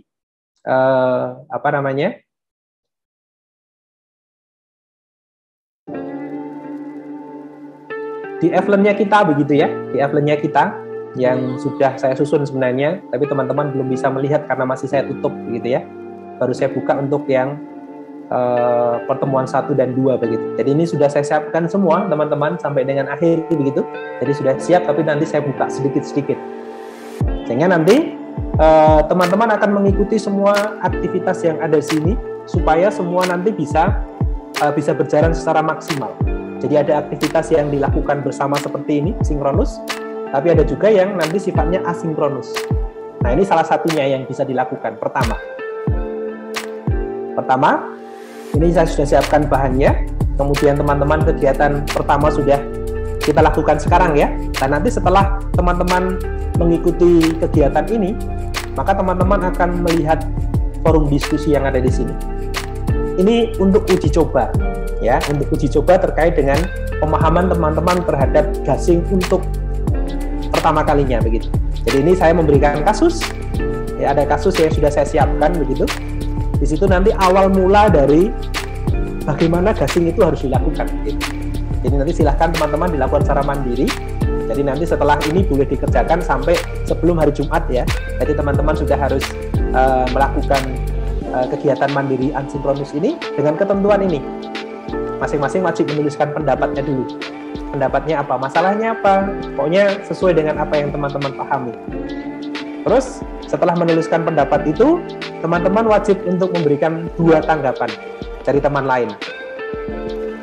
di F-Learn-nya kita begitu ya. Di F-Learn-nya kita yang sudah saya susun sebenarnya, tapi teman-teman belum bisa melihat karena masih saya tutup begitu ya. Baru saya buka untuk yang pertemuan 1 dan 2 begitu. Jadi ini sudah saya siapkan semua teman-teman sampai dengan akhir begitu. Jadi sudah siap, tapi nanti saya buka sedikit-sedikit. Sehingga nanti teman-teman akan mengikuti semua aktivitas yang ada di sini supaya semua nanti bisa berjalan secara maksimal. Jadi ada aktivitas yang dilakukan bersama seperti ini, sinkronus, tapi ada juga yang nanti sifatnya asinkronus. Nah, Nah, ini salah satunya yang bisa dilakukan. Pertama, ini saya sudah siapkan bahannya. Kemudian teman-teman kegiatan pertama sudah kita lakukan sekarang ya. Dan nanti setelah teman-teman mengikuti kegiatan ini, maka teman-teman akan melihat forum diskusi yang ada di sini. Ini untuk uji coba ya, untuk uji coba terkait dengan pemahaman teman-teman terhadap gasing untuk pertama kalinya begitu. Jadi ini saya memberikan kasus, ya, ada kasus yang sudah saya siapkan begitu. Di situ nanti awal mula dari bagaimana gasing itu harus dilakukan. Gitu. Jadi nanti silahkan teman-teman dilakukan secara mandiri. Jadi nanti setelah ini boleh dikerjakan sampai sebelum hari Jumat ya. Jadi teman-teman sudah harus melakukan kegiatan mandiri asinkronus ini dengan ketentuan ini. Masing-masing wajib menuliskan pendapatnya dulu. Pendapatnya apa, masalahnya apa, pokoknya sesuai dengan apa yang teman-teman pahami. Terus setelah menuliskan pendapat itu, teman-teman wajib untuk memberikan 2 tanggapan dari teman lain.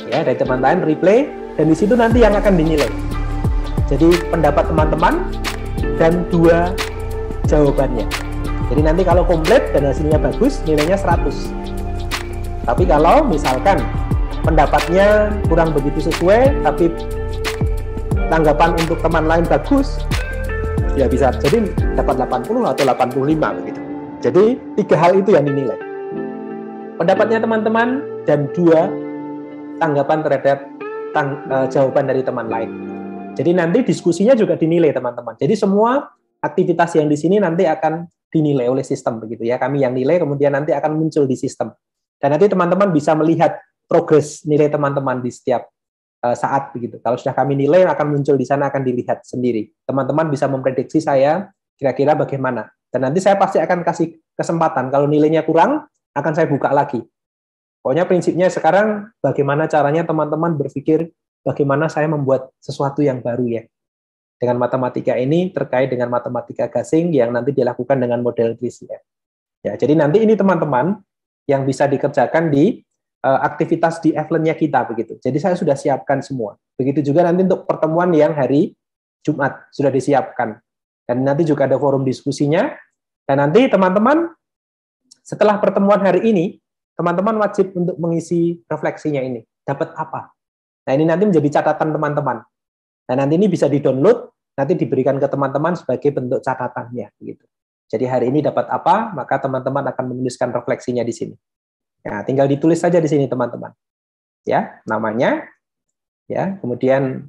Ya, dari teman lain replay, dan di situ nanti yang akan dinilai. Jadi pendapat teman-teman dan 2 jawabannya. Jadi nanti kalau komplit dan hasilnya bagus, nilainya 100. Tapi kalau misalkan pendapatnya kurang begitu sesuai, tapi tanggapan untuk teman lain bagus, ya bisa jadi dapat 80 atau 85 begitu. Jadi 3 hal itu yang dinilai. Pendapatnya teman-teman dan 2 tanggapan terhadap jawaban dari teman lain. Jadi nanti diskusinya juga dinilai teman-teman. Jadi semua aktivitas yang di sini nanti akan dinilai oleh sistem begitu ya. Kami yang nilai kemudian nanti akan muncul di sistem. Dan nanti teman-teman bisa melihat progres nilai teman-teman di setiap saat begitu. Kalau sudah kami nilai akan muncul di sana, akan dilihat sendiri. Teman-teman bisa memprediksi saya kira-kira bagaimana. Dan nanti saya pasti akan kasih kesempatan kalau nilainya kurang akan saya buka lagi. Pokoknya prinsipnya sekarang bagaimana caranya teman-teman berpikir bagaimana saya membuat sesuatu yang baru ya. Dengan matematika ini terkait dengan matematika gasing yang nanti dilakukan dengan model TRIZ ya. Ya, jadi nanti ini teman-teman yang bisa dikerjakan di aktivitas di eventnya kita begitu. Jadi saya sudah siapkan semua. Begitu juga nanti untuk pertemuan yang hari Jumat sudah disiapkan. Dan nanti juga ada forum diskusinya. Dan nanti teman-teman setelah pertemuan hari ini, teman-teman wajib untuk mengisi refleksinya ini. Dapat apa? Nah ini nanti menjadi catatan teman-teman. Nah nanti ini bisa di-download, nanti diberikan ke teman-teman sebagai bentuk catatannya. Begitu. Jadi hari ini dapat apa, maka teman-teman akan menuliskan refleksinya di sini. Nah, tinggal ditulis saja di sini teman-teman. Ya, namanya, ya, kemudian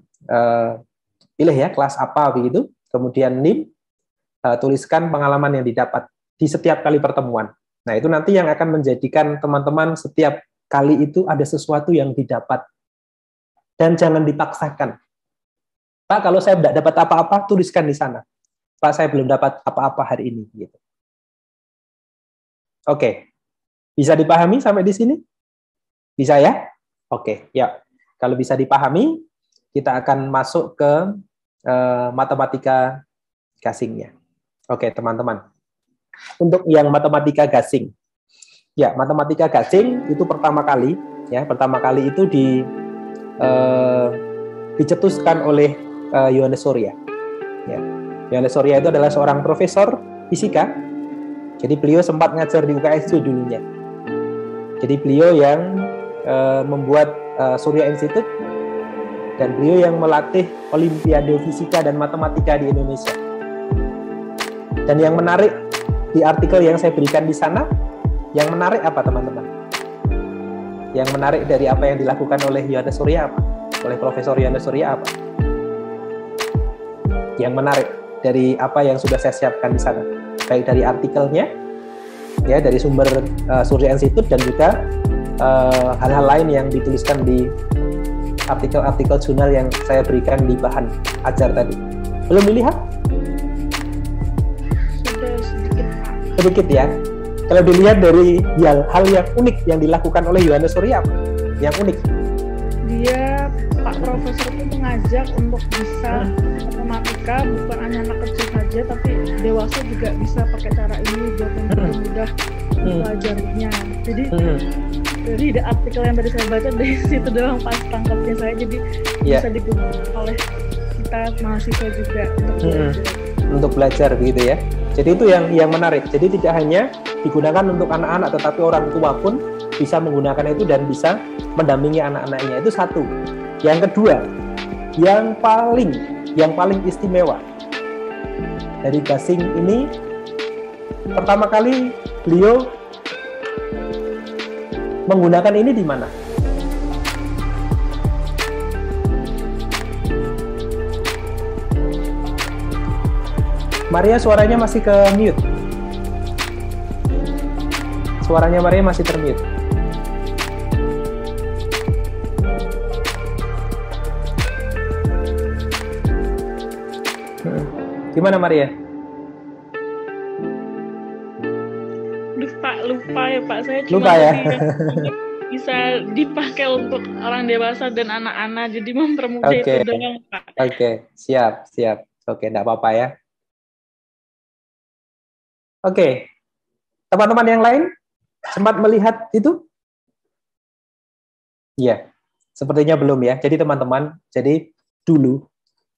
pilih ya kelas apa begitu, kemudian NIM, tuliskan pengalaman yang didapat di setiap kali pertemuan. Nah itu nanti yang akan menjadikan teman-teman setiap kali itu ada sesuatu yang didapat dan jangan dipaksakan. Pak, kalau saya tidak dapat apa-apa, tuliskan di sana. Pak, saya belum dapat apa-apa hari ini. Gitu. Oke, bisa dipahami sampai di sini? Bisa ya? Oke, ya. Kalau bisa dipahami, kita akan masuk ke matematika gasingnya. Oke, teman-teman. Untuk yang matematika gasing, ya matematika gasing itu pertama kali itu dicetuskan oleh Johannes Surya. Ya. Johannes Surya itu adalah seorang profesor fisika. Jadi beliau sempat ngajar di UKS itu dulunya. Jadi beliau yang membuat Surya Institute dan beliau yang melatih Olimpiade Fisika dan Matematika di Indonesia. Dan yang menarik di artikel yang saya berikan di sana, yang menarik apa teman-teman? Yang menarik dari apa yang dilakukan oleh Johannes Surya apa? Oleh Profesor Johannes Surya apa? Yang menarik dari apa yang sudah saya siapkan di sana, baik dari artikelnya, ya dari sumber Surya Institute dan juga hal-hal lain yang dituliskan di artikel-artikel jurnal yang saya berikan di bahan ajar tadi. Belum dilihat? Sudah sedikit ya. Kalau dilihat dari hal yang unik yang dilakukan oleh Johannes Surya apa? Yang unik? Dia Pak Profesor itu mengajak untuk bisa matematika bukan hanya anak kecil saja tapi dewasa juga bisa pakai cara ini buat mempermudah belajarnya. Jadi dari artikel yang tadi saya baca dari situ doang pas tangkapnya saya, jadi bisa digunakan oleh kita mahasiswa juga untuk belajar begitu ya. Jadi itu yang menarik. Jadi tidak hanya digunakan untuk anak-anak, tetapi orang tua pun bisa menggunakan itu dan bisa mendampingi anak-anaknya. Itu satu. Yang kedua, yang paling istimewa dari gasing ini, pertama kali beliau menggunakan ini di mana? Maria, suaranya masih ke mute. Suaranya Maria masih termute. Gimana Maria? Lupa ya Pak, saya cuma lupa ya? Bisa dipakai untuk orang dewasa dan anak-anak, jadi mempermudah itu doang Pak. Oke, siap. Oke, enggak apa-apa ya. Oke, teman-teman yang lain sempat melihat itu? Iya, sepertinya belum ya. Jadi teman-teman, dulu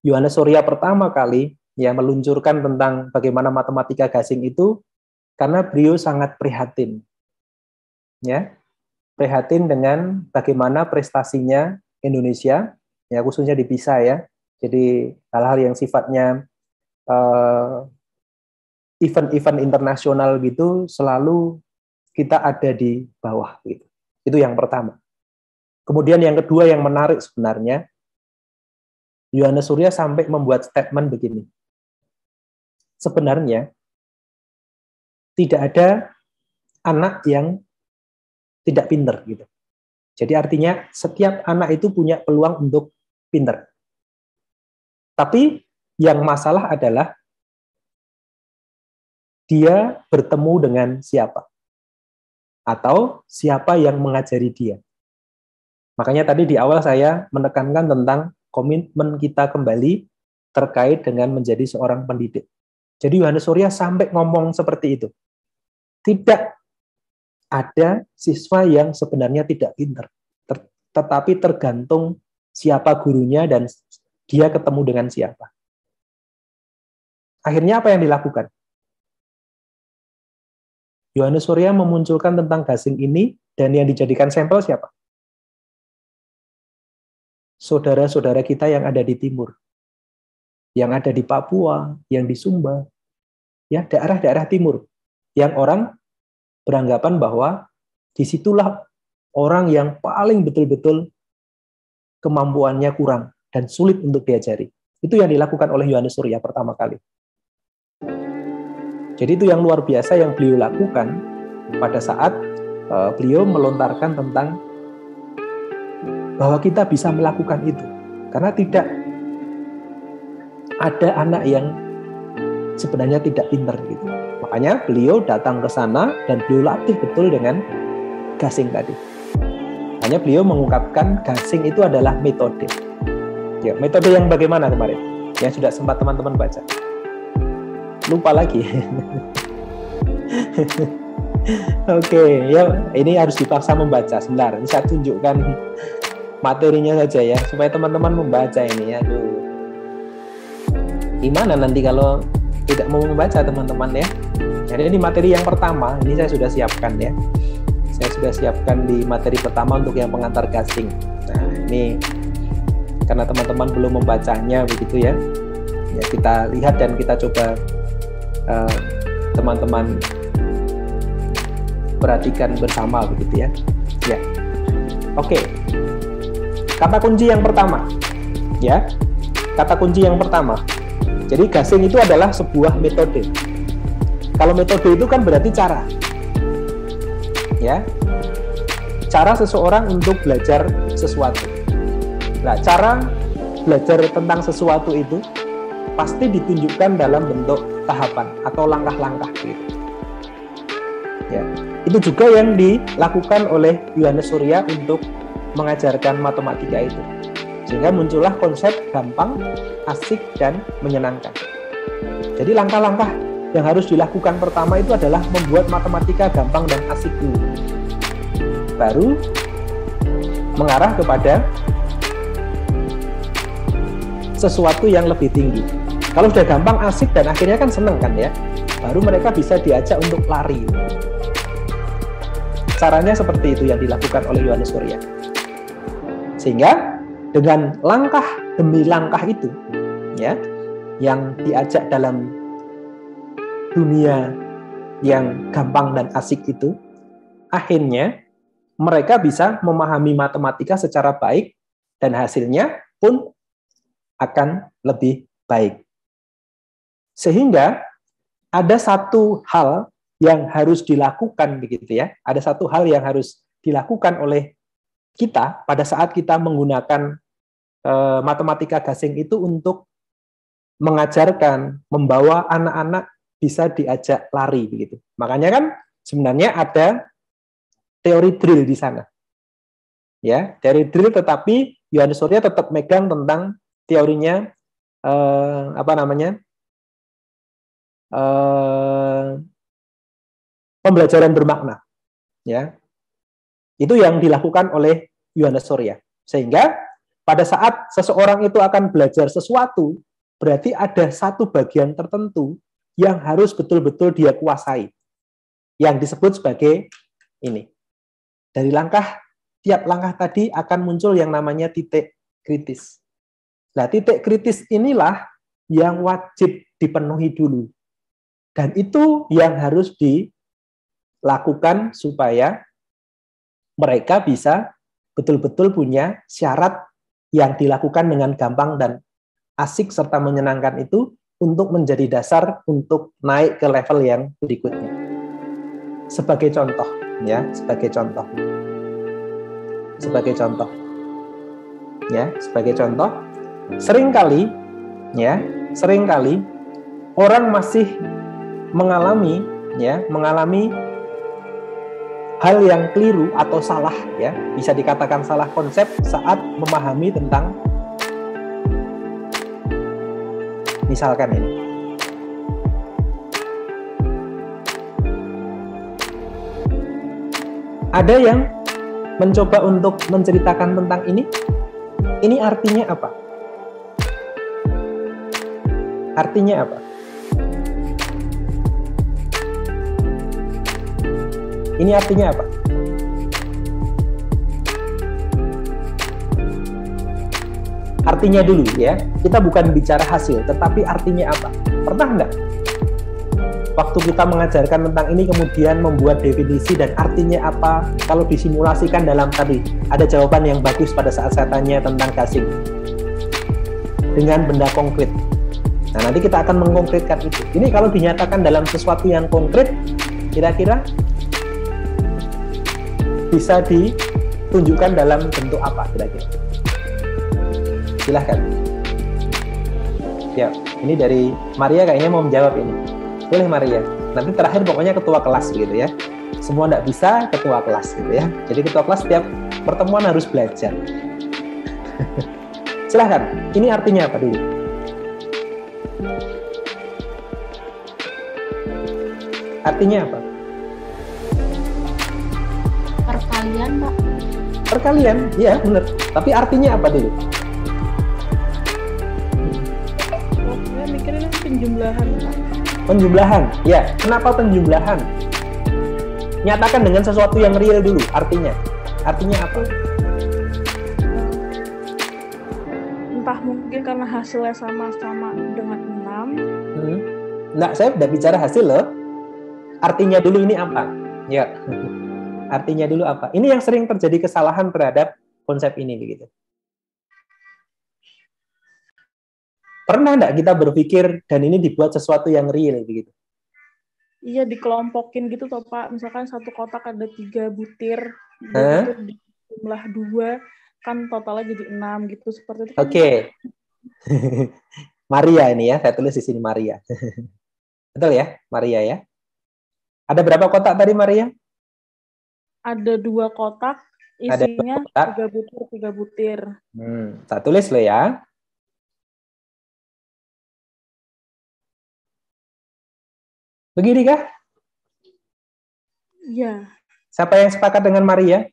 Yohanes Surya pertama kali ya meluncurkan tentang bagaimana matematika gasing itu karena beliau sangat prihatin. Ya. Prihatin dengan bagaimana prestasinya Indonesia, ya khususnya di PISA ya. Jadi hal-hal yang sifatnya event-event internasional gitu selalu kita ada di bawah gitu. Itu yang pertama. Kemudian yang kedua yang menarik sebenarnya, Yohanes Surya sampai membuat statement begini. Sebenarnya tidak ada anak yang tidak pinter gitu. Jadi artinya setiap anak itu punya peluang untuk pinter. Tapi yang masalah adalah dia bertemu dengan siapa? Atau siapa yang mengajari dia? Makanya tadi di awal saya menekankan tentang komitmen kita kembali terkait dengan menjadi seorang pendidik. Jadi Yohanes Surya sampai ngomong seperti itu. Tidak ada siswa yang sebenarnya tidak pinter, tetapi tergantung siapa gurunya dan dia ketemu dengan siapa. Akhirnya apa yang dilakukan? Yohanes Surya memunculkan tentang gasing ini, dan yang dijadikan sampel siapa? Saudara-saudara kita yang ada di timur, yang ada di Papua, yang di Sumba, ya daerah-daerah timur, yang orang beranggapan bahwa disitulah orang yang paling betul-betul kemampuannya kurang dan sulit untuk diajari. Itu yang dilakukan oleh Yohanes Surya pertama kali. Jadi itu yang luar biasa yang beliau lakukan pada saat beliau melontarkan tentang bahwa kita bisa melakukan itu. Karena tidak ada anak yang sebenarnya tidak pintar gitu. Makanya beliau datang ke sana dan beliau latih betul dengan gasing tadi. Hanya beliau mengungkapkan gasing itu adalah metode. Ya, metode yang bagaimana kemarin? Yang sudah sempat teman-teman baca. Lupa lagi. Oke, ya ini harus dipaksa membaca. Sebentar, ini saya tunjukkan materinya saja ya, supaya teman-teman membaca ini. Aduh, gimana nanti kalau tidak mau membaca teman-teman ya? Jadi ini materi yang pertama, ini saya sudah siapkan ya. Saya sudah siapkan di materi pertama untuk yang pengantar gasing. Nah ini karena teman-teman belum membacanya begitu ya. Ya kita lihat dan kita coba teman-teman perhatikan bersama begitu ya. Ya, oke. Kata kunci yang pertama, ya. Kata kunci yang pertama. Jadi gasing itu adalah sebuah metode. Kalau metode itu kan berarti cara, ya. Cara seseorang untuk belajar sesuatu. Nah, cara belajar tentang sesuatu itu pasti ditunjukkan dalam bentuk tahapan atau langkah-langkah gitu. Ya, itu juga yang dilakukan oleh Yohanes Surya untuk mengajarkan matematika itu. Sehingga muncullah konsep gampang, asik, dan menyenangkan. Jadi langkah-langkah yang harus dilakukan pertama itu adalah membuat matematika gampang dan asik dulu. Baru mengarah kepada sesuatu yang lebih tinggi. Kalau sudah gampang, asik, dan akhirnya kan seneng kan ya, baru mereka bisa diajak untuk lari. Caranya seperti itu yang dilakukan oleh Yohanes Surya. Sehingga dengan langkah demi langkah itu, ya, yang diajak dalam dunia yang gampang dan asik itu, akhirnya mereka bisa memahami matematika secara baik dan hasilnya pun akan lebih baik. Sehingga ada satu hal yang harus dilakukan begitu ya. Ada satu hal yang harus dilakukan oleh kita pada saat kita menggunakan matematika gasing itu untuk mengajarkan, membawa anak-anak bisa diajak lari begitu. Makanya kan sebenarnya ada teori drill di sana. Ya, teori drill, tetapi Yohanes Surya tetap megang tentang teorinya pembelajaran bermakna. Ya. Itu yang dilakukan oleh Yohanes Surya. Sehingga pada saat seseorang itu akan belajar sesuatu, berarti ada satu bagian tertentu yang harus betul-betul dia kuasai, yang disebut sebagai ini. Dari tiap langkah tadi akan muncul yang namanya titik kritis. Nah, titik kritis inilah yang wajib dipenuhi dulu. Dan itu yang harus dilakukan supaya mereka bisa betul-betul punya syarat yang dilakukan dengan gampang dan asik serta menyenangkan itu untuk menjadi dasar untuk naik ke level yang berikutnya. Sebagai contoh, ya, sebagai contoh. Seringkali orang masih mengalami hal yang keliru atau salah, ya, bisa dikatakan salah konsep saat memahami tentang misalkan ini. Ada yang mencoba untuk menceritakan tentang ini. Ini artinya apa? Artinya apa? Ini artinya apa? Artinya dulu ya. Kita bukan bicara hasil, tetapi artinya apa? Pernah enggak waktu kita mengajarkan tentang ini kemudian membuat definisi dan artinya apa? Kalau disimulasikan dalam tadi, ada jawaban yang bagus pada saat saya tanya tentang gasing dengan benda konkret. Nah, nanti kita akan mengkonkretkan itu. Ini kalau dinyatakan dalam sesuatu yang konkret, kira-kira bisa ditunjukkan dalam bentuk apa kira-kira? Silahkan. Ya, ini dari Maria kayaknya mau menjawab ini. Boleh Maria. Nanti terakhir pokoknya ketua kelas gitu ya. Semua enggak bisa, ketua kelas gitu ya. Jadi ketua kelas setiap pertemuan harus belajar. Silahkan. Ini artinya apa dulu? Artinya apa? Perkalian, Pak. Perkalian, iya benar. Tapi artinya apa dulu? Saya mikirnya penjumlahan, Pak. Penjumlahan, ya. Kenapa penjumlahan? Nyatakan dengan sesuatu yang real dulu. Artinya apa? Entah mungkin karena hasilnya sama-sama dengan 6. Nah, saya udah bicara hasil loh. Artinya dulu ini apa? Ya. Artinya dulu apa? Ini yang sering terjadi kesalahan terhadap konsep ini begitu. Pernah enggak kita berpikir dan ini dibuat sesuatu yang real begitu? Iya, dikelompokin gitu toh Pak. Misalkan satu kotak ada 3 butir, jumlah 2 kan totalnya jadi 6 gitu, seperti itu. Oke. Maria ini ya, saya tulis di sini Maria. Betul ya, Maria ya. Ada berapa kotak tadi Maria? Ada 2 kotak, isinya 3 butir. Saya tulis lo ya. Begini kah? Iya. Siapa yang sepakat dengan Maria?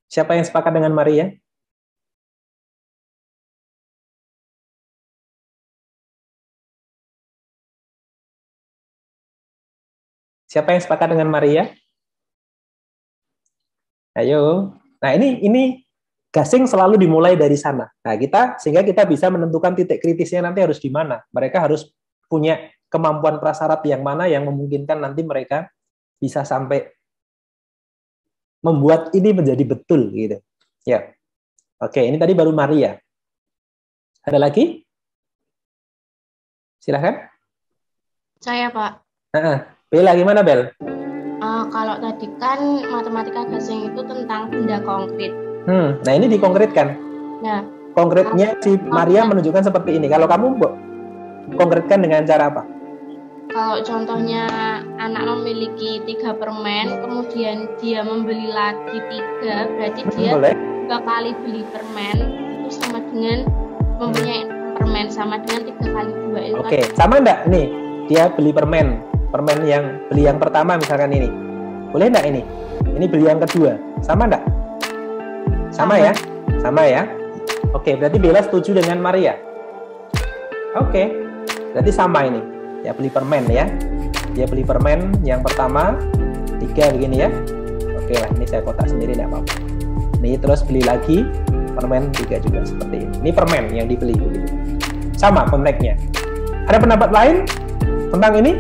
Siapa yang sepakat dengan Maria? Siapa yang sepakat dengan Maria? Ayo. Nah, ini gasing selalu dimulai dari sana. Nah, sehingga kita bisa menentukan titik kritisnya nanti harus di mana. Mereka harus punya kemampuan prasyarat yang mana yang memungkinkan nanti mereka bisa sampai membuat ini menjadi betul gitu. Ya. Oke, ini tadi baru Maria. Ada lagi? Silahkan. Saya, Pak. Bella, gimana Bel? Kalau tadi kan matematika gasing itu tentang benda konkret. Nah ini dikonkretkan. Nah, konkretnya si Maria menunjukkan seperti ini. Kalau kamu konkretkan dengan cara apa? Kalau contohnya anak memiliki 3 permen, kemudian dia membeli lagi 3, berarti dia 2 kali beli permen itu sama dengan mempunyai permen, sama dengan 3 kali 2 itu. Oke, sama enggak nih? Dia beli permen yang beli yang pertama misalkan ini. Boleh enggak ini? Ini beli yang kedua. Sama enggak? Sama ya? Sama ya? Oke, berarti Bella setuju dengan Maria. Oke. Berarti sama ini. Ya beli permen ya. Dia beli permen yang pertama 3 begini ya. Oke lah, ini saya kotak sendiri enggak apa-apa. Ini terus beli lagi permen 3 juga seperti ini. Ini permen yang dibeli begitu. Sama konteksnya. Ada pendapat lain tentang ini?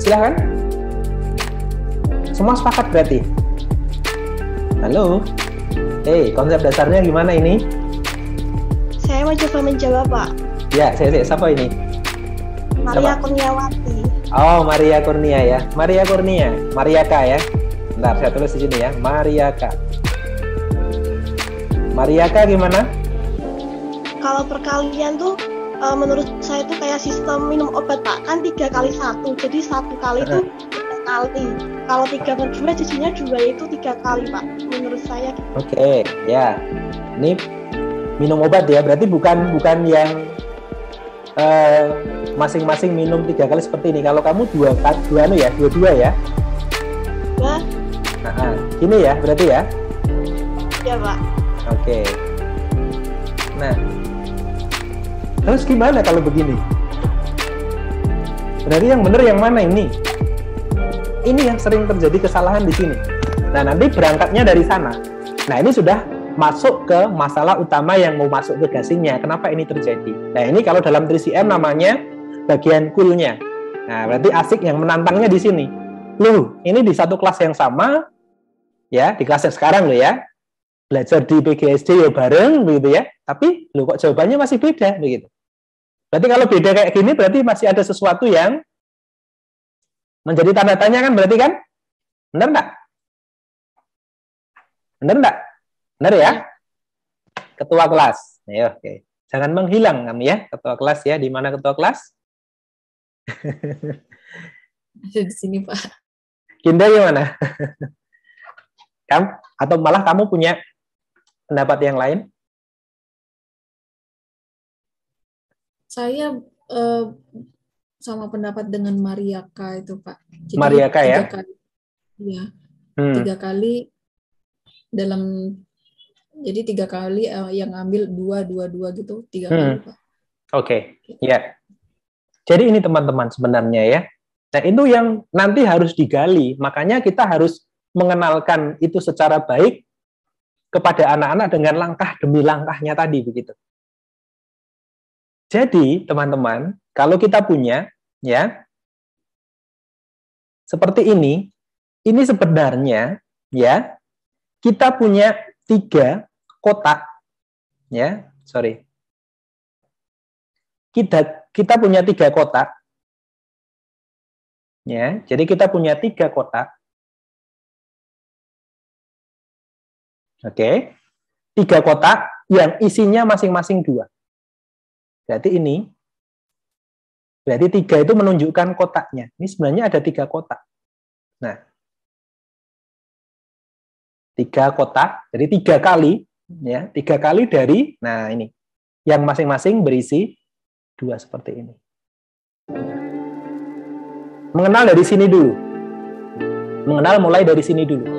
Silahkan. Semua sepakat berarti? Halo? Konsep dasarnya gimana ini? Saya mau coba menjawab, Pak. Ya, saya siapa ini? Maria Kurniawati. Oh, Maria Kurnia ya. Maria Kurnia. Mariaka ya. Bentar, saya tulis di sini ya. Mariaka. Mariaka gimana? Kalau perkalian tuh menurut saya itu kayak sistem minum obat, Pak. Kan 3 kali 1. Jadi 1 kali itu 3 kali. Kalau 3 per 2 jadinya 2 itu 3 kali, Pak. Menurut saya. Oke, ya. Ini minum obat ya. Berarti bukan yang masing-masing minum 3 kali seperti ini. Kalau kamu dua ya. Nah. Gini ya, berarti ya. Ya, Pak. Oke. Nah, terus gimana kalau begini? Berarti yang benar yang mana ini? Ini yang sering terjadi kesalahan di sini. Nah, nanti berangkatnya dari sana. Nah, ini sudah masuk ke masalah utama yang mau masuk ke gasingnya. Kenapa ini terjadi? Nah, ini kalau dalam 3CM namanya bagian cool-nya. Nah, berarti asik yang menantangnya di sini. Loh, ini di satu kelas yang sama, ya, di kelas yang sekarang loh ya. Belajar di PGSD ya bareng begitu ya, tapi loh kok jawabannya masih beda begitu. Berarti kalau beda kayak gini berarti masih ada sesuatu yang menjadi tanda tanya kan, berarti kan? Benar enggak? Benar enggak? Benar ya? Ketua kelas. Ya, oke. Jangan menghilang kamu ya, ketua kelas ya. Di mana ketua kelas? Ada di sini, Pak. Kinda gimana? Atau malah kamu punya pendapat yang lain? Saya sama pendapat dengan Mariaka itu, Pak. Jadi, Mariaka ya? 3 kali. Iya. 3 kali dalam, jadi 3 kali yang ambil 2 gitu, 3 kali, Pak. Oke. Ya. Jadi ini teman-teman sebenarnya ya. Nah, itu yang nanti harus digali. Makanya kita harus mengenalkan itu secara baik kepada anak-anak dengan langkah demi langkahnya tadi begitu. Jadi, teman-teman, kalau kita punya ya seperti ini sebenarnya ya kita punya 3 kotak ya. Sorry. Kita punya 3 kotak. Ya, jadi kita punya 3 kotak. Oke, 3 kotak yang isinya masing-masing 2. Berarti ini, berarti 3 itu menunjukkan kotaknya. Ini sebenarnya ada 3 kotak. Nah, 3 kotak, jadi 3 kali, ya, 3 kali dari, nah ini, yang masing-masing berisi 2 seperti ini. Mengenal dari sini dulu. Mengenal mulai dari sini dulu.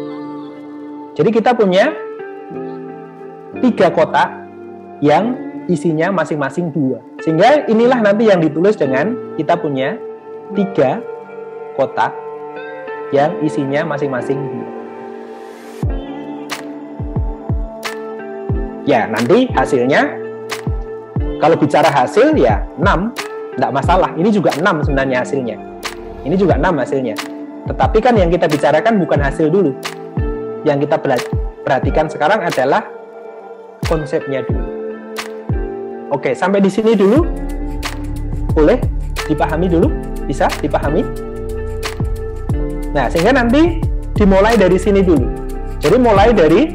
Jadi kita punya 3 kotak yang isinya masing-masing 2. Sehingga inilah nanti yang ditulis dengan kita punya 3 kotak yang isinya masing-masing 2. Ya, nanti hasilnya, kalau bicara hasil ya 6, tidak masalah. Ini juga 6 sebenarnya hasilnya. Ini juga 6 hasilnya. Tetapi kan yang kita bicarakan bukan hasil dulu. Yang kita perhatikan sekarang adalah konsepnya dulu. Oke, sampai di sini dulu. Boleh dipahami dulu? Bisa dipahami? Nah, sehingga nanti dimulai dari sini dulu. Jadi mulai dari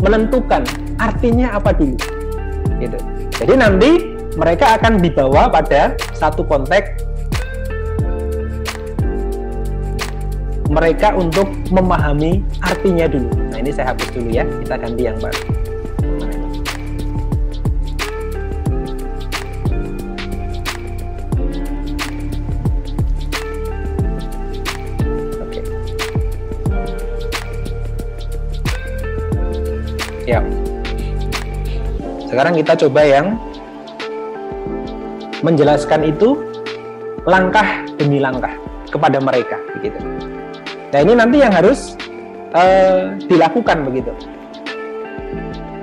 menentukan artinya apa dulu. Gitu. Jadi nanti mereka akan dibawa pada satu konteks mereka untuk memahami artinya dulu. Nah, ini saya hapus dulu ya. Kita ganti yang baru. Oke. Ya. Sekarang kita coba yang menjelaskan itu langkah demi langkah kepada mereka, begitu. Nah, ini nanti yang harus dilakukan begitu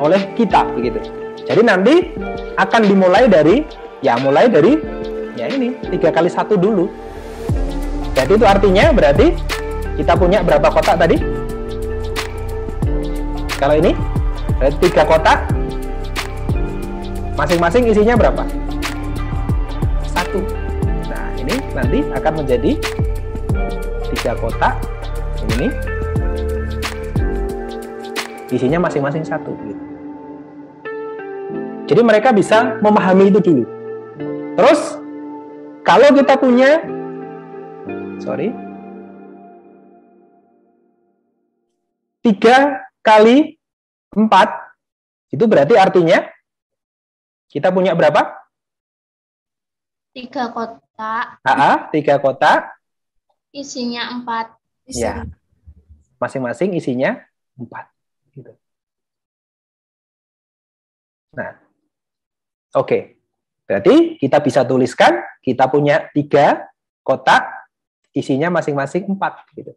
oleh kita, begitu. Jadi nanti akan dimulai dari ini 3 kali 1 dulu. Jadi itu artinya berarti kita punya berapa kotak tadi? Kalau ini berarti 3 kotak, masing-masing isinya berapa? 1. Nah, ini nanti akan menjadi 3 kotak. Ini isinya masing-masing 1 gitu. Jadi mereka bisa memahami itu dulu. Terus kalau kita punya 3 kali 4 itu berarti artinya kita punya berapa? 3 kotak. 3 kotak. Isinya 4. Ya, masing-masing isinya 4. Gitu. Nah, oke. Berarti kita bisa tuliskan, kita punya 3 kotak, isinya masing-masing 4. Gitu.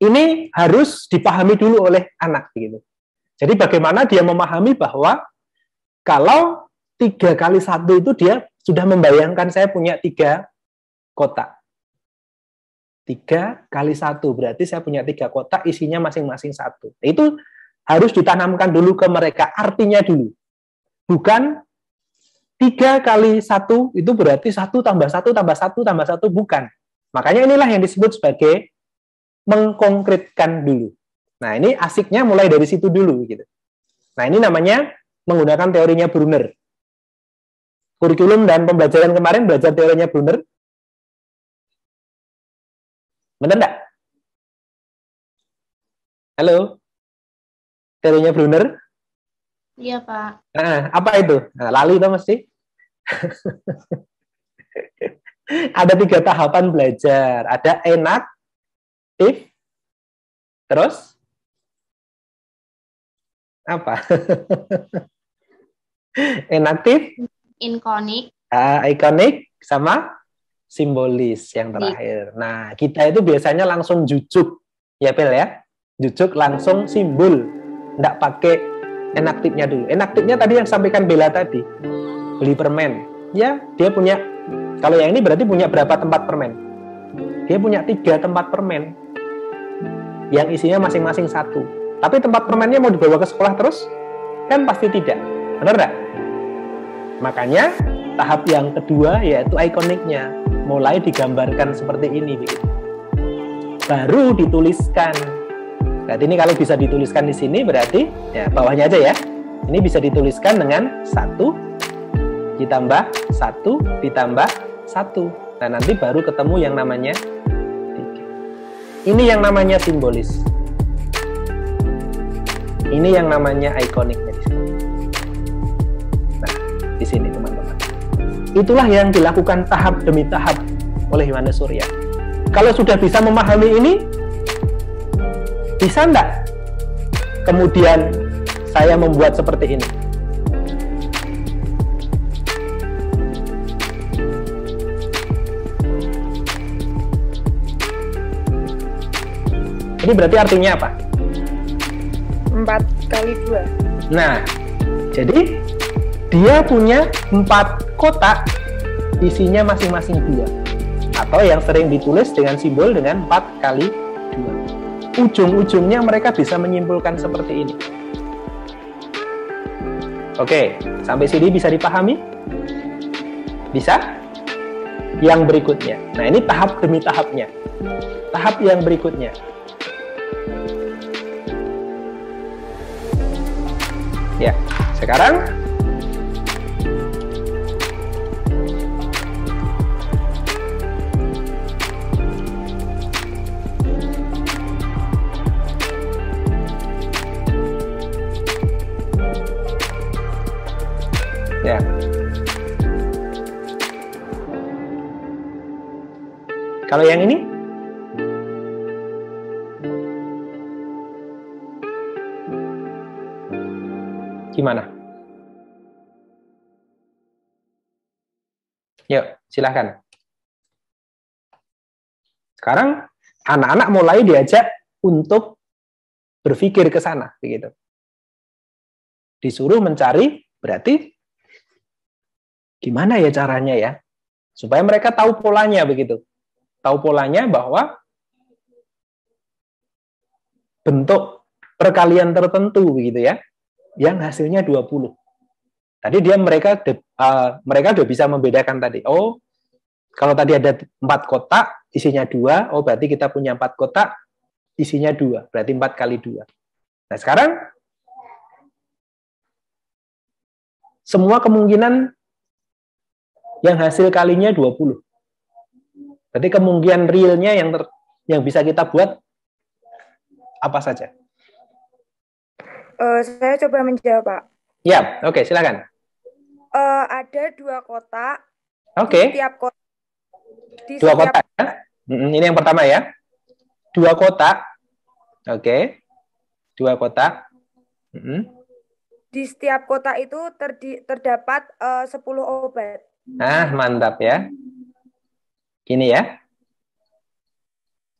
Ini harus dipahami dulu oleh anak. Gitu. Jadi bagaimana dia memahami bahwa kalau 3 kali 1 itu dia sudah membayangkan saya punya 3 kotak. 3 kali 1, berarti saya punya 3 kotak, isinya masing-masing 1. Itu harus ditanamkan dulu ke mereka, artinya dulu. Bukan 3 kali 1, itu berarti 1 tambah 1 tambah 1 tambah 1, bukan. Makanya inilah yang disebut sebagai mengkonkretkan dulu. Nah, ini asiknya mulai dari situ dulu. Gitu. Nah, ini namanya menggunakan teorinya Brunner. Kurikulum dan pembelajaran kemarin belajar teorinya Brunner. Benar enggak? Halo? Teorinya Brunner? Iya, Pak. Nah, apa itu? Nah, lali itu mesti. Ada 3 tahapan belajar. Ada enaktif, terus apa? Enaktif, Ikonik. Ikonik, sama simbolis yang terakhir. Nah, kita itu biasanya langsung jujuk, ya Pel ya, jujuk langsung simbol, nggak pakai enaktifnya dulu. Enaktifnya tadi yang sampaikan Bella tadi, beli permen, ya dia punya. Kalau yang ini berarti punya berapa tempat permen? Dia punya 3 tempat permen, yang isinya masing-masing 1. Tapi tempat permennya mau dibawa ke sekolah terus? Kan pasti tidak, benar nggak? Makanya tahap yang kedua yaitu ikoniknya. Mulai digambarkan seperti ini, baru dituliskan. Berarti ini kalau bisa dituliskan di sini berarti ya bawahnya aja ya. Ini bisa dituliskan dengan 1 ditambah 1 ditambah 1. Nah, nanti baru ketemu yang namanya 3. Ini yang namanya simbolis. Ini yang namanya ikoniknya di sini. Nah, di sini teman-teman. Itulah yang dilakukan tahap demi tahap oleh Yohanes Surya. Kalau sudah bisa memahami ini, bisa enggak kemudian saya membuat seperti ini? Ini berarti artinya apa? 4 kali 2. Nah, jadi dia punya 4 kotak, isinya masing-masing 2. Atau yang sering ditulis dengan simbol dengan 4 kali 2. Ujung-ujungnya mereka bisa menyimpulkan seperti ini. Oke, sampai sini bisa dipahami? Bisa? Yang berikutnya. Nah, ini tahap demi tahapnya. Tahap yang berikutnya. Ya, sekarang ya. Kalau yang ini? Gimana? Yuk, silahkan. Sekarang anak-anak mulai diajak untuk berpikir ke sana, begitu. Disuruh mencari, berarti gimana ya caranya ya? Supaya mereka tahu polanya, begitu. Tahu polanya bahwa bentuk perkalian tertentu, begitu ya, yang hasilnya 20. Tadi mereka udah bisa membedakan tadi. Oh, kalau tadi ada 4 kotak, isinya 2, oh berarti kita punya 4 kotak, isinya 2, berarti 4 kali 2. Nah, sekarang semua kemungkinan yang hasil kalinya 20. Berarti kemungkinan realnya yang bisa kita buat apa saja? Saya coba menjawab, Pak. Ya, oke, silakan. Ada 2 kotak. Oke. Di setiap kotak. 2 kotak ya? Ini yang pertama ya. 2 kotak. Oke. 2 kotak. Di setiap kotak itu terdapat 10 obat. Nah, mantap ya. Gini ya.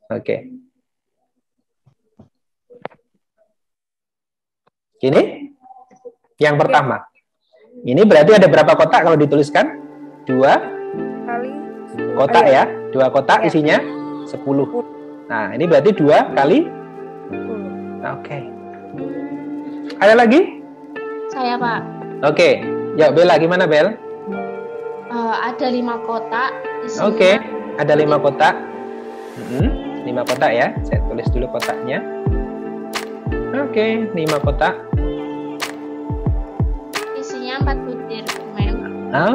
Oke. Gini. Yang pertama. Ini berarti ada berapa kotak kalau dituliskan? 2 kali kotak ya. 2 kotak isinya 10. Nah, ini berarti 2 kali 10. Oke. Ada lagi? Saya, Pak. Oke. Ya, Bella, gimana, Bel? Ada 5 kotak. Oke. Ada 5 kotak. 5 kotak ya. Saya tulis dulu kotaknya. Oke, 5 kotak. Isinya 4 butir permen.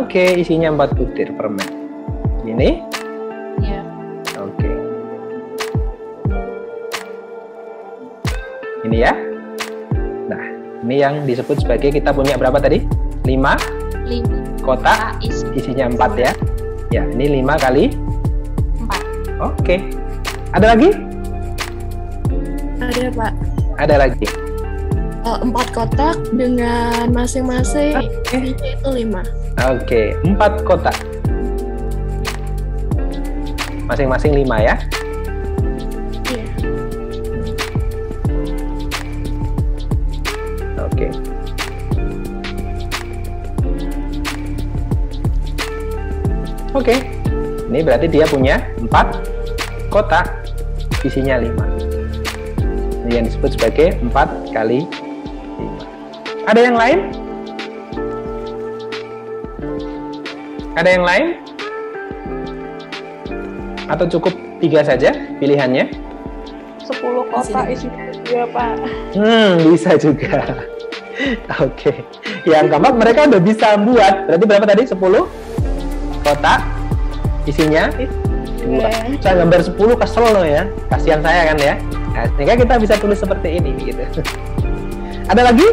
Oke, isinya 4 butir permen. Ini? Ya. Oke. Ini ya. Nah, ini yang disebut sebagai kita punya berapa tadi? 5 kotak, isinya 4 ya. Ya, ini 5 kali 4. Oke. Ada lagi? Ada, Pak. Ada lagi. 4 kotak dengan masing-masing isinya itu 5. Oke, 4 kotak. Masing-masing 5 ya. Iya. Oke. Oke. Ini berarti dia punya 4 kotak, isinya 5. Ini yang disebut sebagai 4 kali 5. Ada yang lain? Ada yang lain? Atau cukup 3 saja pilihannya? 10 kotak isinya 2, Pak. Bisa juga. Oke. Yang keempat mereka udah bisa buat. Berarti berapa tadi? 10 kotak isinya 2. Saya gambar 10 kesel loh ya. Kasihan saya kan ya. Nah, sehingga kita bisa tulis seperti ini gitu. Ada lagi?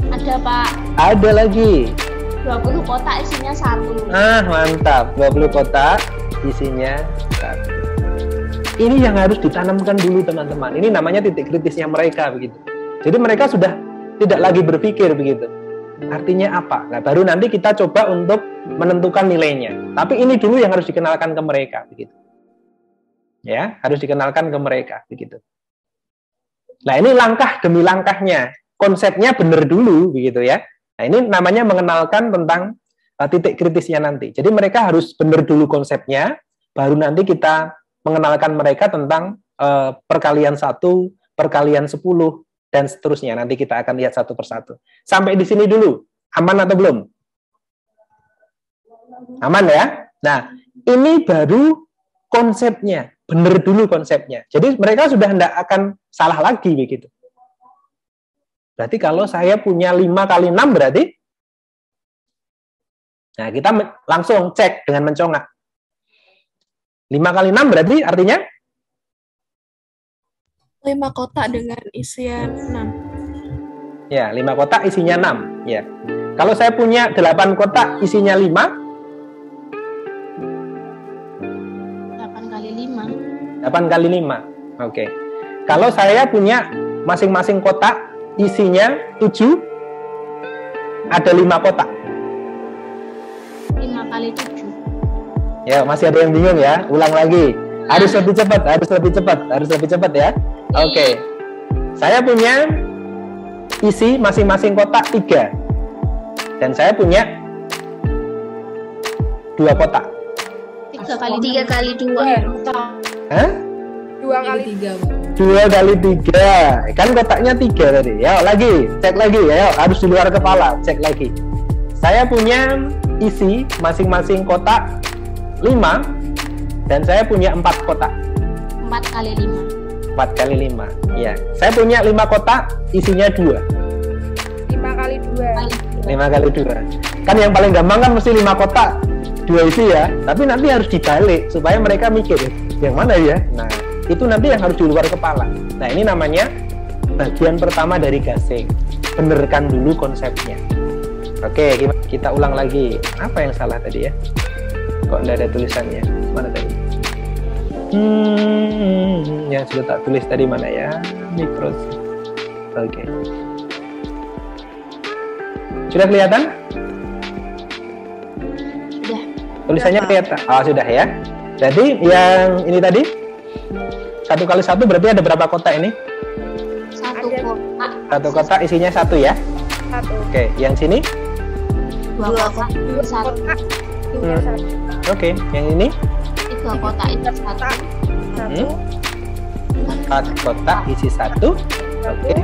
Ada, Pak. Ada lagi. 20 kotak isinya 1. Mantap. 20 kotak isinya 1. ini yang harus ditanamkan dulu teman-teman. Ini namanya titik kritisnya mereka begitu. Jadi mereka sudah tidak lagi berpikir begitu. Artinya apa? Nah, baru nanti kita coba untuk menentukan nilainya. Tapi ini dulu yang harus dikenalkan ke mereka begitu. Ya, harus dikenalkan ke mereka begitu. Nah, ini langkah demi langkahnya. Konsepnya benar dulu begitu ya. Nah, ini namanya mengenalkan tentang titik kritisnya nanti. Jadi mereka harus benar dulu konsepnya, baru nanti kita mengenalkan mereka tentang perkalian 1, perkalian 10, dan seterusnya. Nanti kita akan lihat satu persatu. Sampai di sini dulu. Aman atau belum? Aman ya? Nah, ini baru konsepnya. Benar dulu konsepnya. Jadi mereka sudah tidak akan salah lagi begitu. Berarti kalau saya punya 5 kali 6 berarti? Nah, kita langsung cek dengan mencongak. 5 kali 6 berarti artinya? 5 kotak dengan isian 6. Ya, 5 kotak isinya 6. Ya. Kalau saya punya 8 kotak isinya 5. 8 kali 5. 8 kali 5. Oke. Kalau saya punya masing-masing kotak isinya 7, ada 5 kotak. 5 kali 7. Ya, masih ada yang bingung ya? Ulang lagi. Harus lebih cepat, harus lebih cepat ya. Oke. Saya punya isi masing-masing kotak 3. Dan saya punya 2 kotak. 3 kali 2. Hah? 2 kali 3. 2 kali 3. Kan kotaknya 3 tadi. Ya, lagi. Cek lagi ya. Harus di luar kepala. Cek lagi. Saya punya isi masing-masing kotak 5. Dan saya punya 4 kotak. 4 kali 5. 4 kali 5. Ya. Saya punya 5 kotak, isinya 2. 5 kali 2. 5 kali 2. Kan yang paling gampang kan mesti 5 kotak, 2 isi ya. Tapi nanti harus dibalik supaya mereka mikir, yang mana ya? Nah, itu nanti yang harus di luar kepala. Nah, ini namanya bagian pertama dari gasing. Benerkan dulu konsepnya. Oke, kita ulang lagi. Apa yang salah tadi ya? Kok nggak ada tulisannya? Mana tadi? Yang sudah tak tulis tadi mana ya? Mikros. Oke. Sudah kelihatan? Sudah. Tulisannya kelihatan? Oh, sudah ya. Jadi yang ini tadi 1 kali 1 berarti ada berapa kotak ini? 1 kotak. 1 kotak isinya 1 ya? 1. Oke, yang sini? 2 kotak. 1. Oke, yang ini? 3 kotak isi 1. 4 kotak isi 1. Oke.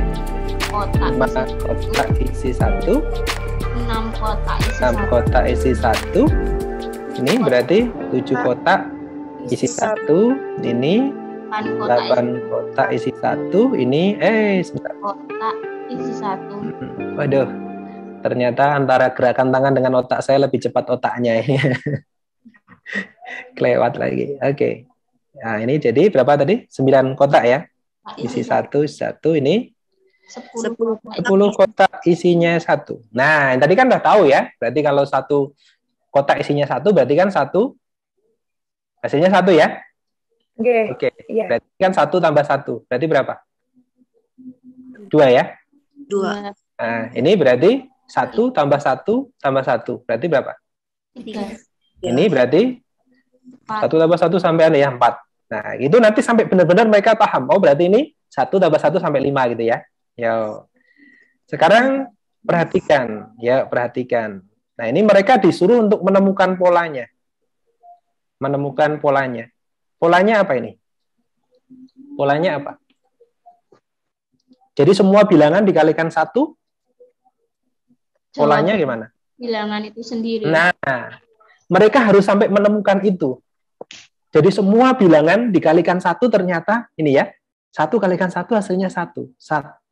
5 kotak isi 1. 6 kotak isi 1. 6 kotak isi 1. Ini berarti 7 kotak isi 1. Ini 8 kotak isi 1. Ini sebentar. Kotak isi 1. Waduh. Ternyata antara gerakan tangan dengan otak saya lebih cepat otaknya. Kelewat lagi. Oke. Nah, ini jadi berapa tadi? 9 kotak ya? Isi 1, ini 10 kotak isinya 1. Nah, tadi kan udah tahu ya. Berarti kalau 1 kotak isinya 1, berarti kan 1 hasilnya 1 ya? Oke. Iya. Berarti kan 1 tambah 1. Berarti berapa? 2 ya? 2. Nah, ini berarti 1 tambah 1 tambah 1. Berarti berapa? 3. Ini berarti 1 tambah 1 sampai ada ya 4. Nah, itu nanti sampai benar-benar mereka paham. Oh, berarti ini 1 tambah 1 sampai 5 gitu ya. Yo. Sekarang perhatikan, ya, perhatikan. Nah, ini mereka disuruh untuk menemukan polanya. Menemukan polanya. Polanya apa ini? Polanya apa? Jadi semua bilangan dikalikan 1. Polanya gimana? Bilangan itu sendiri. Nah, mereka harus sampai menemukan itu. Jadi semua bilangan dikalikan 1 ternyata, ini ya, 1 kalikan 1 hasilnya 1.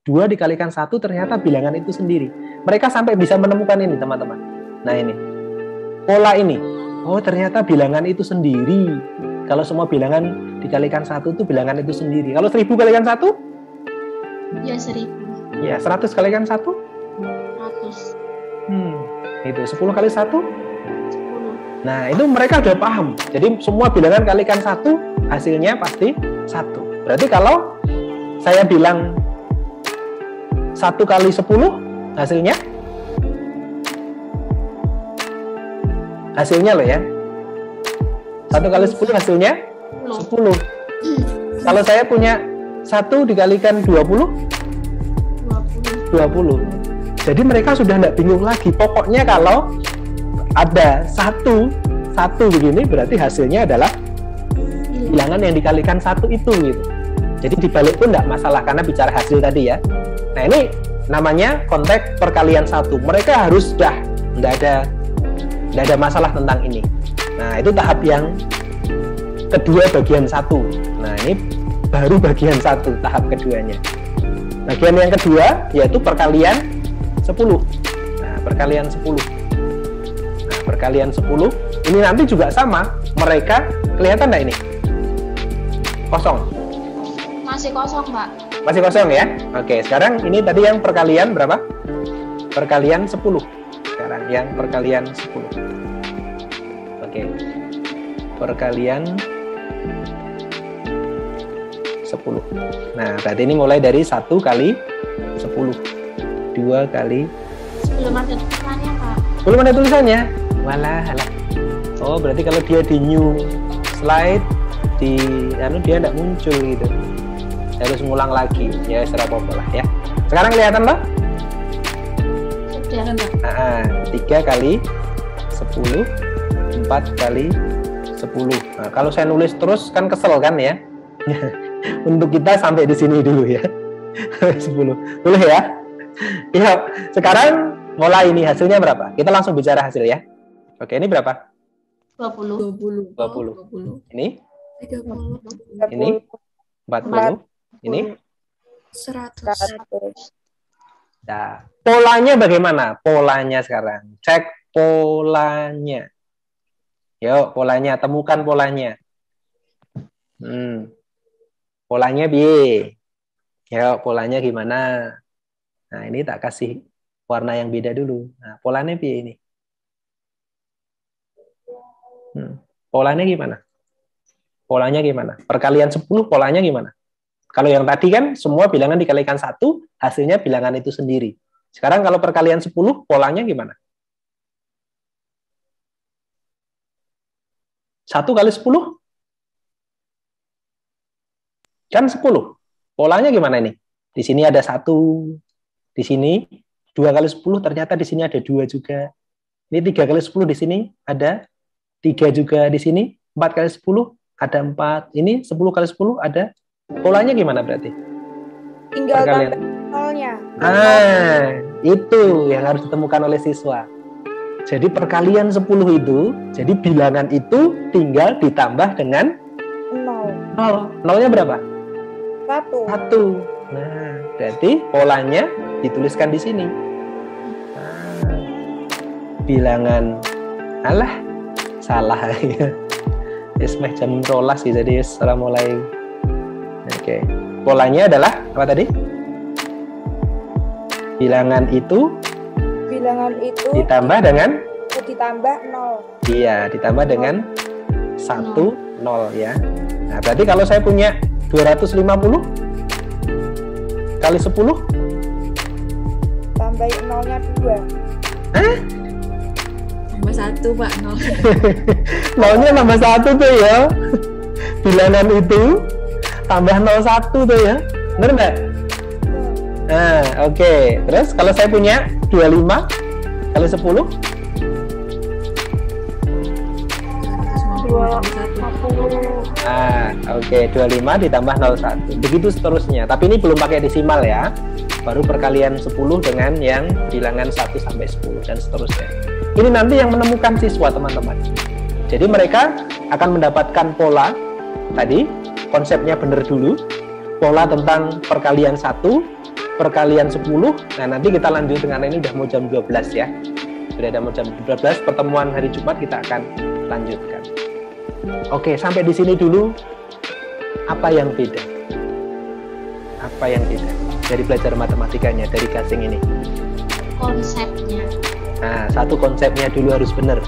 2 dikalikan 1 ternyata bilangan itu sendiri. Mereka sampai bisa menemukan ini, teman-teman. Nah, ini. Pola ini. Oh, ternyata bilangan itu sendiri. Kalau semua bilangan dikalikan 1 itu bilangan itu sendiri. Kalau 1000 kalikan 1? Ya, 1000. Ya, 100 kalikan 1? 100. Itu 10 kali 1? 10. Nah, itu mereka udah paham. Jadi semua bilangan kalikan 1 hasilnya pasti 1. Berarti kalau saya bilang 1 kali 10, hasilnya loh ya. 1 kali 10 hasilnya 10. Kalau saya punya 1 dikalikan 20. Jadi mereka sudah tidak bingung lagi. Pokoknya kalau ada satu begini, berarti hasilnya adalah bilangan yang dikalikan 1 itu gitu. Jadi dibalik pun tidak masalah karena bicara hasil tadi ya. Nah ini namanya konteks perkalian 1. Mereka harus sudah tidak ada masalah tentang ini. Nah itu tahap yang kedua bagian 1. Nah ini baru bagian 1 tahap keduanya. Bagian yang kedua yaitu perkalian 10. Nah, perkalian 10. Nah, perkalian 10 ini nanti juga sama. Mereka kelihatan enggak ini? Kosong. Masih kosong, Pak. Masih kosong ya? Oke, sekarang ini tadi yang perkalian berapa? Perkalian 10. Sekarang yang perkalian 10. Oke. Perkalian 10. Nah, berarti ini mulai dari 1 kali 10. 2 kali. Belum ada tulisannya, Pak. Belum ada tulisannya? Walah. Oh, berarti kalau dia di new slide, dia tidak muncul gitu. Harus ngulang lagi. Ya, serah apa-apa lah ya. Sekarang kelihatan loh? Sudah, Pak. 3 kali 10, 4 kali 10. Nah, kalau saya nulis terus kan kesel kan ya? Untuk kita sampai di sini dulu ya. 10. Boleh ya? Ya, sekarang mulai ini hasilnya berapa? Kita langsung bicara hasil ya. Oke, ini berapa? 20. Ini? 30. Ini? 40. Ini? 100. Nah, polanya bagaimana? Polanya sekarang. Cek polanya. Yuk, polanya. Temukan polanya. Polanya piye? Yuk, polanya gimana? Nah, ini tak kasih warna yang beda dulu. Nah, polanya piye ini? Polanya gimana? Polanya gimana? Perkalian 10 polanya gimana? Kalau yang tadi kan semua bilangan dikalikan 1, hasilnya bilangan itu sendiri. Sekarang kalau perkalian 10 polanya gimana? 1 kali 10? Kan 10. Polanya gimana ini? Di sini ada 1. Di sini 2 kali 10 ternyata di sini ada 2 juga. Ini 3 kali 10 di sini ada 3 juga di sini. 4 kali 10 ada 4. Ini 10 kali 10 ada. Polanya gimana berarti? Tinggal tambah nolnya. Itu yang harus ditemukan oleh siswa. Jadi perkalian 10 itu, jadi bilangan itu tinggal ditambah dengan 0. Nolnya berapa? 1. Nah, berarti polanya dituliskan di sini. Bilangan salah ya. Ismeh jam 12 sih, jadi mulai. Oke. Polanya adalah apa tadi? Bilangan itu ditambah dengan 0. Iya, ditambah dengan 1 0 ya. Nah, berarti kalau saya punya 250 kali 10 tambahin nolnya 2. Hah? Tambah 1, Pak, 0. Nolnya tambah 1 tuh ya. Bilangan itu tambah 01 tuh ya. Bener nggak? Nah, oke. Terus kalau saya punya 25 kali 10 oke, 25 ditambah 01. Begitu seterusnya. Tapi ini belum pakai desimal ya. Baru perkalian 10 dengan yang bilangan 1 sampai 10 dan seterusnya. Ini nanti yang menemukan siswa, teman-teman. Jadi mereka akan mendapatkan pola tadi, konsepnya benar dulu. Pola tentang perkalian 1, perkalian 10. Nah, nanti kita lanjut dengan ini udah mau jam 12 ya. Sudah ada mau jam 12, pertemuan hari Jumat kita akan lanjutkan. Oke, sampai di sini dulu. Apa yang beda? Apa yang beda dari belajar matematikanya, dari gasing ini? Konsepnya. Nah, satu konsepnya dulu harus benar.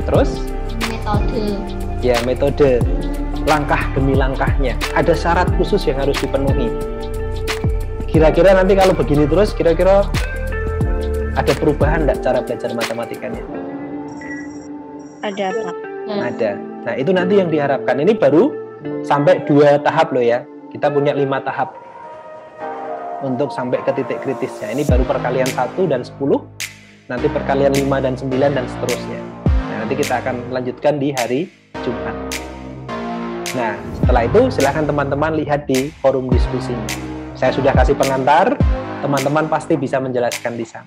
Terus? Metode. Ya, metode. langkah demi langkahnya. Ada syarat khusus yang harus dipenuhi. Kira-kira nanti kalau begini terus, kira-kira ada perubahan nggak cara belajar matematikanya? Ada, Pak. Ada. Nah, itu nanti yang diharapkan. Ini baru sampai 2 tahap loh ya. Kita punya 5 tahap untuk sampai ke titik kritisnya. Ini baru perkalian 1 dan 10, nanti perkalian 5 dan 9 dan seterusnya. Nah, nanti kita akan lanjutkan di hari Jumat. Nah, setelah itu silahkan teman-teman lihat di forum diskusinya. Saya sudah kasih pengantar, teman-teman pasti bisa menjelaskan di sana.